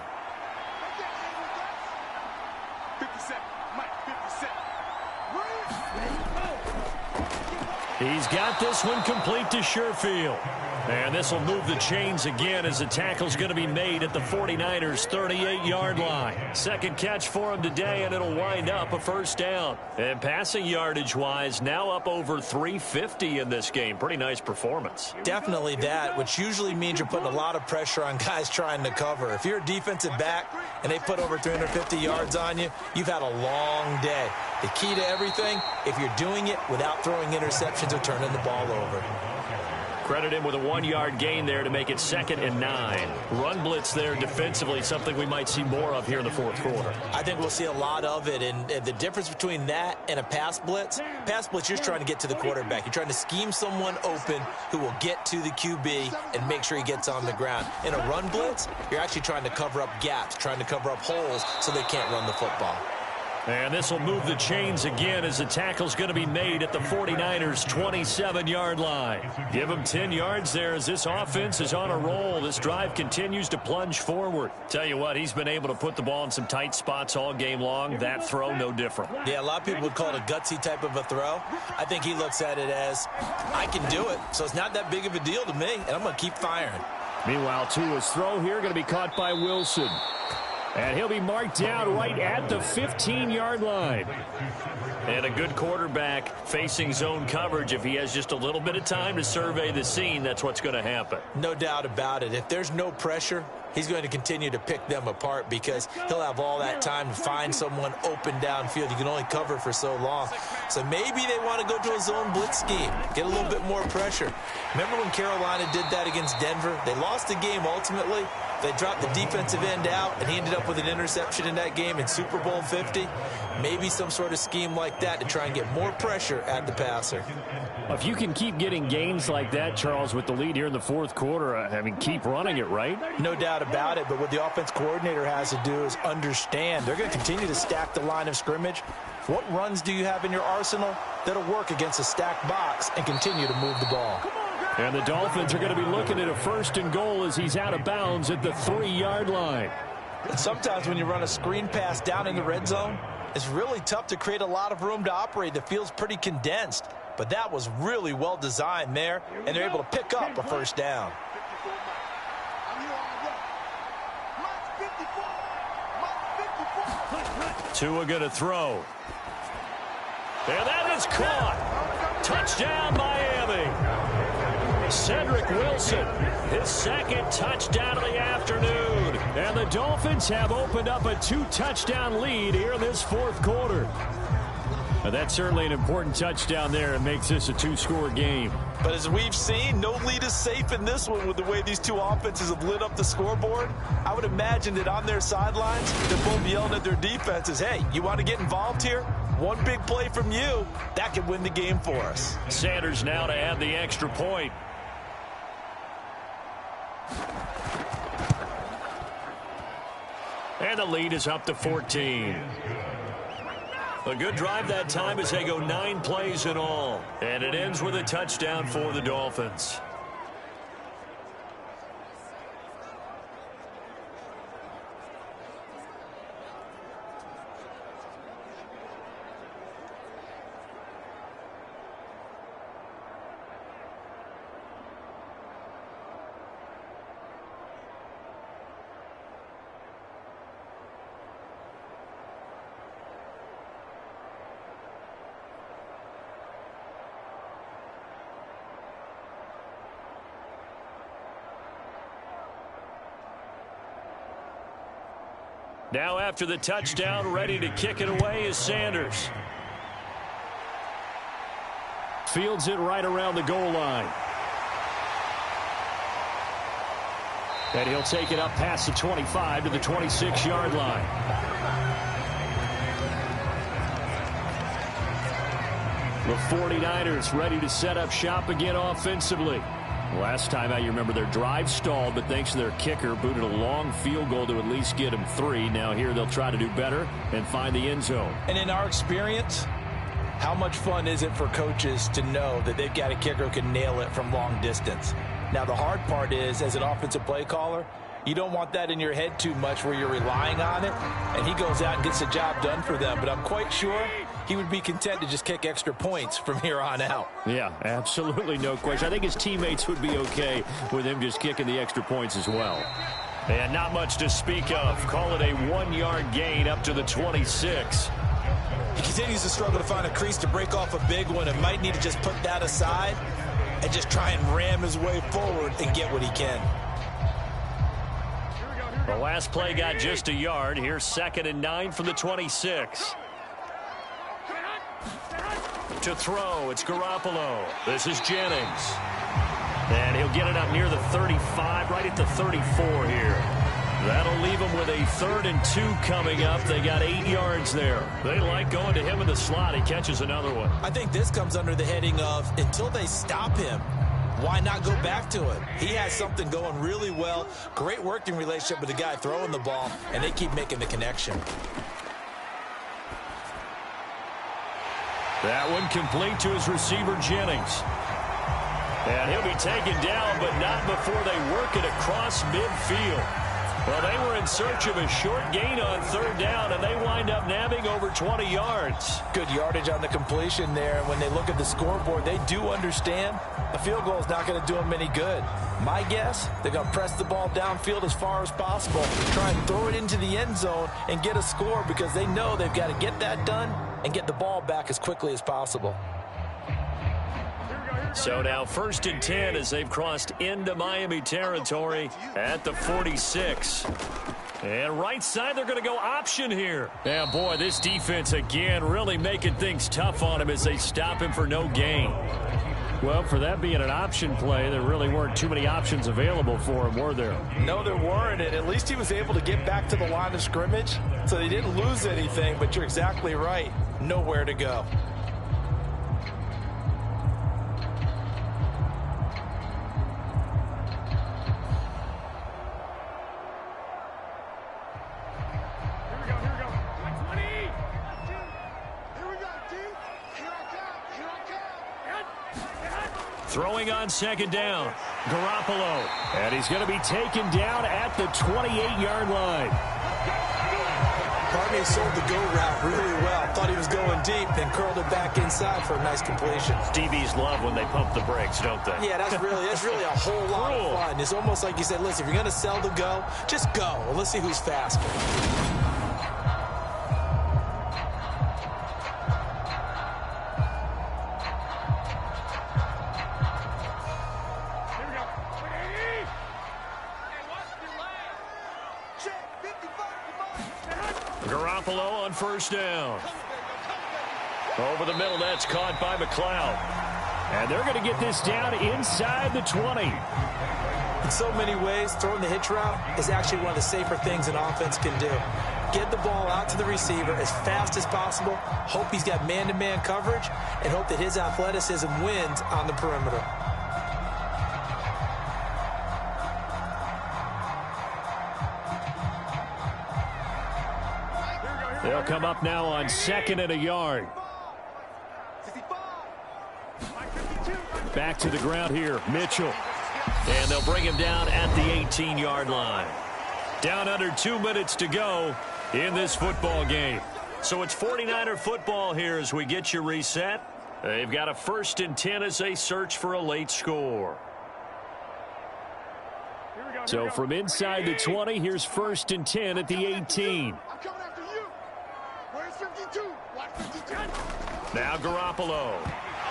He's got this one complete to Sherfield. And this will move the chains again as the tackle's going to be made at the 49ers 38-yard line. Second catch for him today, and it'll wind up a first down. And passing yardage-wise, now up over 350 in this game. Pretty nice performance. Definitely that, which usually means you're putting a lot of pressure on guys trying to cover. If you're a defensive back and they put over 350 yards on you, you've had a long day. The key to everything, if you're doing it without throwing interceptions or turning the ball over. Credit him with a 1-yard gain there to make it 2nd and 9. Run blitz there defensively, something we might see more of here in the fourth quarter. I think we'll see a lot of it, and the difference between that and a pass blitz, you're just trying to get to the quarterback. You're trying to scheme someone open who will get to the QB and make sure he gets on the ground. In a run blitz, you're actually trying to cover up gaps, trying to cover up holes so they can't run the football. And this will move the chains again as the tackle's going to be made at the 49ers 27-yard line. Give them 10 yards there as this offense is on a roll. This drive continues to plunge forward. Tell you what, he's been able to put the ball in some tight spots all game long. That throw, no different. Yeah, a lot of people would call it a gutsy type of a throw. I think he looks at it as, I can do it, so it's not that big of a deal to me, and I'm going to keep firing. Meanwhile, Tua's throw here going to be caught by Wilson. And he'll be marked down right at the 15-yard line. And a good quarterback facing zone coverage. If he has just a little bit of time to survey the scene, that's what's going to happen. No doubt about it. If there's no pressure, he's going to continue to pick them apart because he'll have all that time to find someone open downfield. You can only cover for so long. So maybe they want to go to a zone blitz scheme, get a little bit more pressure. Remember when Carolina did that against Denver? They lost the game ultimately. They dropped the defensive end out, and he ended up with an interception in that game in Super Bowl 50. Maybe some sort of scheme like that to try and get more pressure at the passer. If you can keep getting gains like that, Charles, with the lead here in the fourth quarter, I mean, keep running it, right? No doubt about it, but what the offense coordinator has to do is understand. They're going to continue to stack the line of scrimmage. What runs do you have in your arsenal that'll work against a stacked box and continue to move the ball? And the Dolphins are going to be looking at a 1st and goal as he's out of bounds at the 3-yard line. And sometimes when you run a screen pass down in the red zone, it's really tough to create a lot of room to operate. The field's pretty condensed. But that was really well designed there, and they're able to pick up a first down. Tua going to throw. And that is caught. Touchdown, Miami. Cedric Wilson, his 2nd touchdown of the afternoon. And the Dolphins have opened up a 2-touchdown lead here in this fourth quarter. That's certainly an important touchdown there. It makes this a two-score game. But as we've seen, no lead is safe in this one with the way these two offenses have lit up the scoreboard. I would imagine that on their sidelines, they're both yelling at their defenses, hey, you want to get involved here? One big play from you, that could win the game for us. Sanders now to add the extra point. And the lead is up to 14. A good drive that time as they go 9 plays in all. And it ends with a touchdown for the Dolphins. Now after the touchdown, ready to kick it away is Sanders. Fields it right around the goal line. And he'll take it up past the 25 to the 26-yard line. The 49ers ready to set up shop again offensively. Last time out, you remember their drive stalled, but thanks to their kicker, booted a long field goal to at least get them 3. Now here they'll try to do better and find the end zone. And in our experience, how much fun is it for coaches to know that they've got a kicker who can nail it from long distance? Now the hard part is, as an offensive play caller, you don't want that in your head too much where you're relying on it, and he goes out and gets the job done for them. But I'm quite sure he would be content to just kick extra points from here on out. Yeah, absolutely no question. I think his teammates would be okay with him just kicking the extra points as well. And not much to speak of. Call it a 1-yard gain up to the 26. He continues to struggle to find a crease to break off a big one and might need to just put that aside and just try and ram his way forward and get what he can. The last play got just a yard. Here's 2nd and 9 from the 26. To throw, it's Garoppolo. This is Jennings. And he'll get it up near the 35, right at the 34 here. That'll leave them with a 3rd and 2 coming up. They got 8 yards there. They like going to him in the slot. He catches another one. I think this comes under the heading of, until they stop him, why not go back to it? He has something going really well. Great working relationship with the guy throwing the ball, and they keep making the connection. That one complete to his receiver, Jennings. And he'll be taken down, but not before they work it across midfield. Well, they were in search of a short gain on 3rd down, and they wind up nabbing over 20 yards. Good yardage on the completion there. And when they look at the scoreboard, they do understand a field goal is not going to do them any good. My guess, they're going to press the ball downfield as far as possible, try and throw it into the end zone and get a score because they know they've got to get that done and get the ball back as quickly as possible. So now 1st and 10 as they've crossed into Miami territory at the 46. And right side, they're going to go option here. Yeah, boy, this defense again really making things tough on him as they stop him for no gain. Well, for that being an option play, there really weren't too many options available for him, were there? No, there weren't, and at least he was able to get back to the line of scrimmage, so they didn't lose anything, but you're exactly right. Nowhere to go. Throwing on 2nd down, Garoppolo. And he's going to be taken down at the 28-yard line. Barney sold the go route really well. Thought he was going deep, then curled it back inside for a nice completion. DBs love when they pump the brakes, don't they? Yeah, that's really a whole lot of fun. It's almost like you said, listen, if you're going to sell the go, just go. Well, let's see who's faster. Garoppolo on 1st down. Over the middle, that's caught by McLeod. And they're going to get this down inside the 20. In so many ways, throwing the hitch route is actually one of the safer things an offense can do. Get the ball out to the receiver as fast as possible, hope he's got man-to-man coverage, and hope that his athleticism wins on the perimeter. They'll come up now on 2nd and a yard. Back to the ground here, Mitchell. And they'll bring him down at the 18-yard line. Down under 2 minutes to go in this football game. So it's 49er football here as we get you reset. They've got a 1st and 10 as they search for a late score. So from inside the 20, here's 1st and 10 at the 18. I'm coming after you. Where's 52? Watch 52. Now Garoppolo.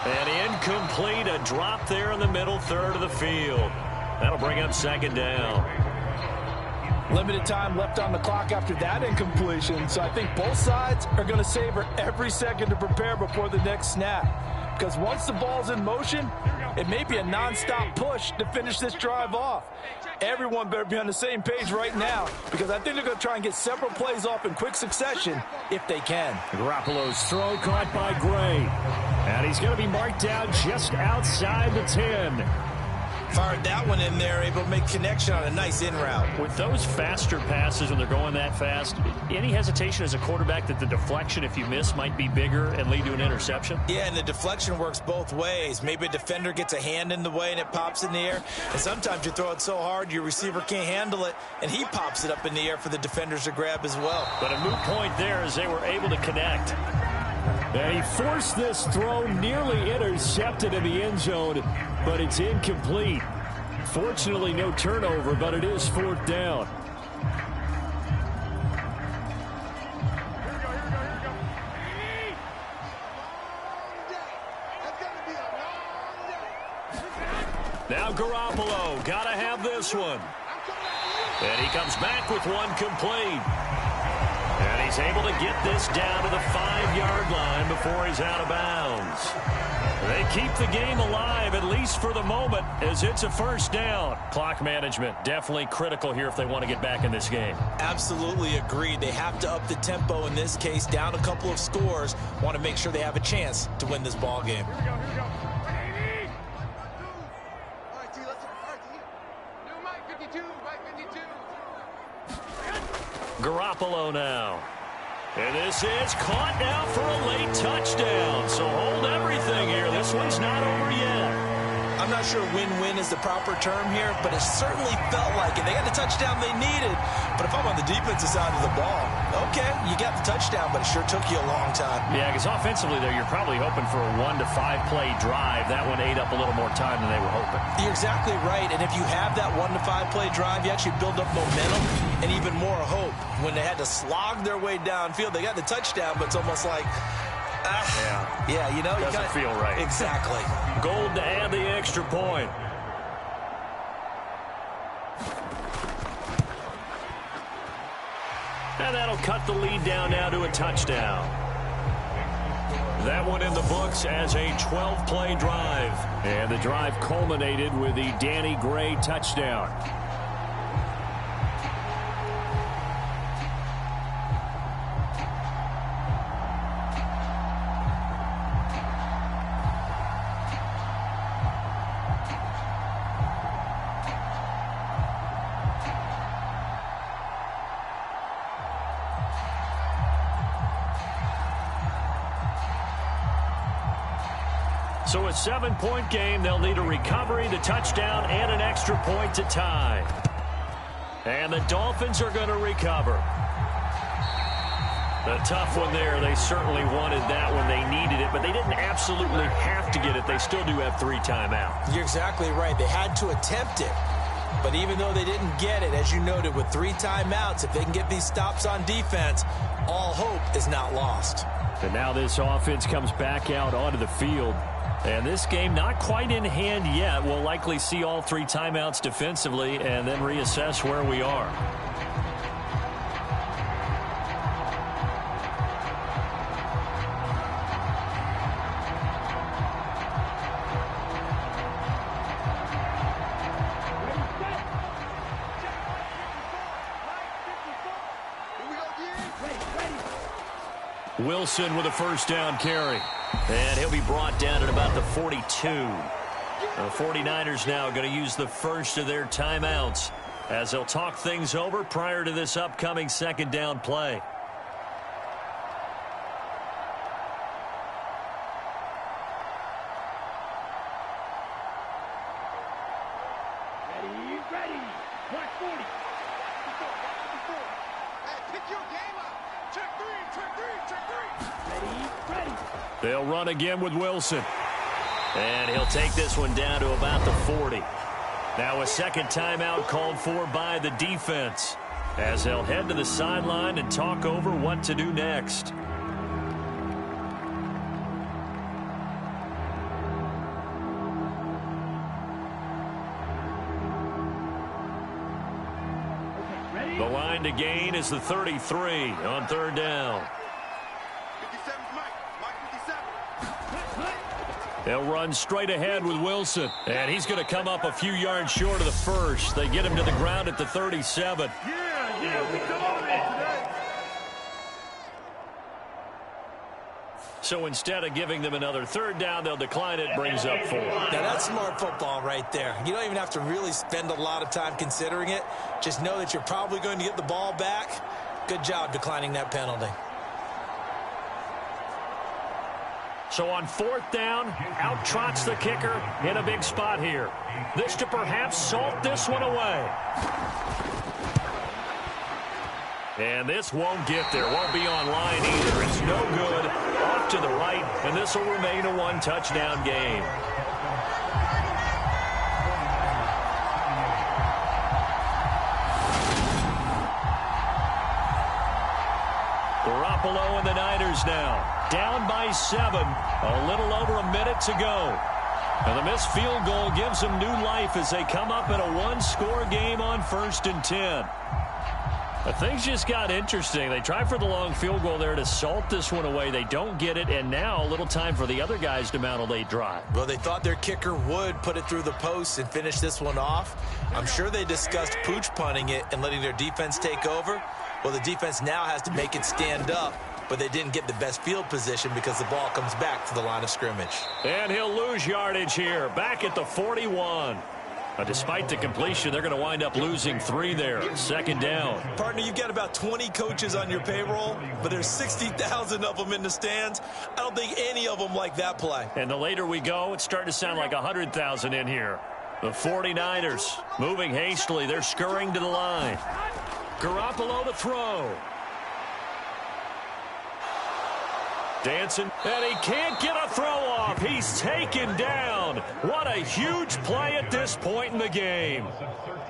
And incomplete, a drop there in the middle third of the field. That'll bring up 2nd down. Limited time left on the clock after that incompletion, so I think both sides are going to savor every second to prepare before the next snap. Because once the ball's in motion, it may be a nonstop push to finish this drive off. Everyone better be on the same page right now, because I think they're going to try and get several plays off in quick succession if they can. Garoppolo's throw caught by Gray. And he's going to be marked down just outside the 10. Fired that one in there, able to make connection on a nice in route. With those faster passes when they're going that fast, any hesitation as a quarterback that the deflection, if you miss, might be bigger and lead to an interception? Yeah, and the deflection works both ways. Maybe a defender gets a hand in the way and it pops in the air. And sometimes you throw it so hard your receiver can't handle it, and he pops it up in the air for the defenders to grab as well. But a moot point there as they were able to connect. And he forced this throw, nearly intercepted in the end zone, but it's incomplete. Fortunately, no turnover, but it is 4th down. Now Garoppolo, gotta have this one. And he comes back with one complete. And he's able to get this down to the 5-yard line before he's out of bounds. They keep the game alive, at least for the moment, as it's a 1st down. Clock management, definitely critical here if they want to get back in this game. Absolutely agreed. They have to up the tempo in this case, down a couple of scores. Want to make sure they have a chance to win this ball game. Here we go, here we go. All right, T, let's start. New Mike 52, Mike 52. Garoppolo now. And this is caught now for a late touchdown. So hold everything here. This one's not over yet. I'm not sure win-win is the proper term here, but it certainly felt like it. They got the touchdown they needed. But if I'm on the defensive side of the ball, okay, you got the touchdown, but it sure took you a long time. Yeah, because offensively there, you're probably hoping for a 1 to 5 play drive. That one ate up a little more time than they were hoping. You're exactly right. And if you have that 1 to 5 play drive, you actually build up momentum and even more hope. When they had to slog their way downfield, they got the touchdown, but it's almost like, yeah, you know, doesn't feel right. Exactly. Gold to add the extra point. And that'll cut the lead down now to a touchdown. That one in the books as a 12-play drive. And the drive culminated with the Danny Gray touchdown. So a 7-point game. They'll need a recovery, the touchdown, and an extra point to tie. And the Dolphins are going to recover. A tough one there. They certainly wanted that when they needed it, but they didn't absolutely have to get it. They still do have 3 timeouts. You're exactly right. They had to attempt it. But even though they didn't get it, as you noted, with 3 timeouts, if they can get these stops on defense, all hope is not lost. And now this offense comes back out onto the field. And this game not quite in hand yet. We'll likely see all 3 timeouts defensively and then reassess where we are. Wilson with a first down carry. And he'll be brought down at about the 42. The 49ers now going to use the first of their timeouts as they'll talk things over prior to this upcoming second down play. Ready. Watch 40. Hey, pick your game up. Check three. Ready. They'll run again with Wilson. And he'll take this one down to about the 40. Now a second timeout called for by the defense as they'll head to the sideline and talk over what to do next. The line to gain is the 33 on third down. 57's Mike 57. They'll run straight ahead with Wilson. And he's going to come up a few yards short of the first. They get him to the ground at the 37. We called it today. So instead of giving them another third down, they'll decline it, brings up 4. Now, that's smart football right there. You don't even have to really spend a lot of time considering it. Just know that you're probably going to get the ball back. Good job declining that penalty. So on fourth down, out trots the kicker in a big spot here. This to perhaps salt this one away. And this won't get there. Won't be online either. It's no good. Off to the right, and this will remain a one-touchdown game. Garoppolo and the Niners now. Down by 7. A little over a minute to go. And the missed field goal gives them new life as they come up in a one-score game on 1st and 10. But things just got interesting. They tried for the long field goal there to salt this one away. They don't get it, and now a little time for the other guys to mount a late drive. Well, they thought their kicker would put it through the post and finish this one off. I'm sure they discussed pooch punting it and letting their defense take over. Well, the defense now has to make it stand up, but they didn't get the best field position because the ball comes back to the line of scrimmage. And he'll lose yardage here, back at the 41. Despite the completion, they're going to wind up losing 3 there. Second down. Partner, you've got about 20 coaches on your payroll, but there's 60,000 of them in the stands. I don't think any of them like that play. And the later we go, it's starting to sound like 100,000 in here. The 49ers moving hastily. They're scurrying to the line. Garoppolo to throw. Dancing, and he can't get a throw off. He's taken down. What a huge play at this point in the game.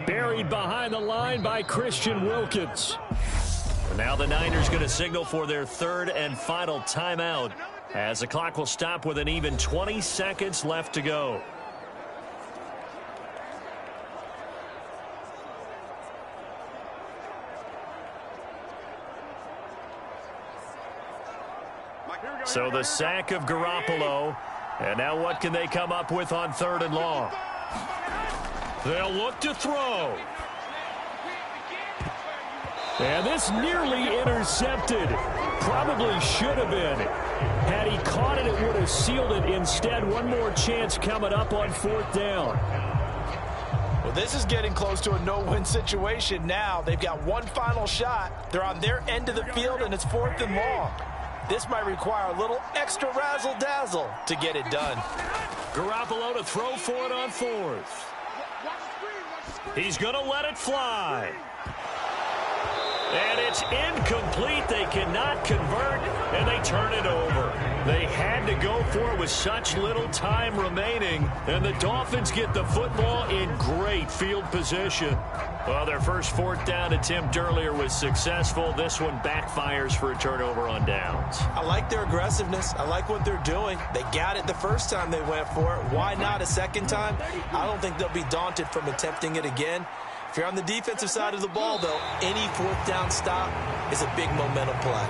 Buried behind the line by Christian Wilkins. And now the Niners going to signal for their third and final timeout as the clock will stop with an even 20 seconds left to go. So the sack of Garoppolo. And now what can they come up with on 3rd and long? They'll look to throw. And this nearly intercepted. Probably should have been. Had he caught it, it would have sealed it. Instead, one more chance coming up on 4th down. Well, this is getting close to a no-win situation now. They've got one final shot. They're on their end of the field, and it's 4th and long. This might require a little extra razzle-dazzle to get it done. Garoppolo to throw for it on 4th. He's going to let it fly. And it's incomplete. They cannot convert, and they turn it over. They had to go for it with such little time remaining, and the Dolphins get the football in great field position. Well, their first 4th down attempt earlier was successful. This one backfires for a turnover on downs. I like their aggressiveness. I like what they're doing. They got it the first time they went for it. Why not a second time? I don't think they'll be daunted from attempting it again. If you're on the defensive side of the ball, though, any 4th down stop is a big momentum play.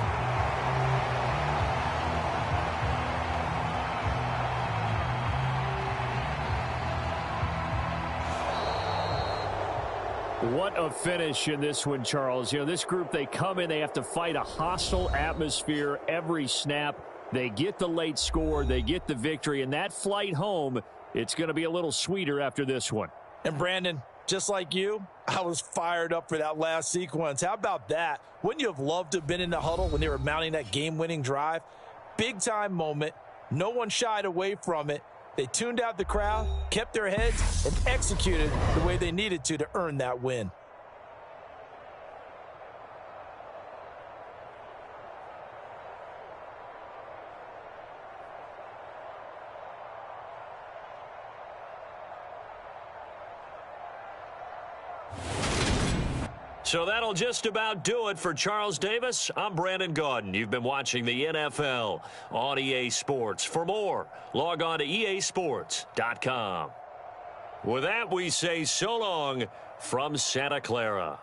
What a finish in this one, Charles. You know, this group, they come in, they have to fight a hostile atmosphere every snap. They get the late score, they get the victory, and that flight home, it's going to be a little sweeter after this one. And Brandon, just like you, I was fired up for that last sequence. How about that? Wouldn't you have loved to have been in the huddle when they were mounting that game-winning drive? Big-time moment. No one shied away from it. They tuned out the crowd, kept their heads, and executed the way they needed to earn that win. So that'll just about do it for Charles Davis. I'm Brandon Gaudin. You've been watching the NFL on EA Sports. For more, log on to easports.com. With that, we say so long from Santa Clara.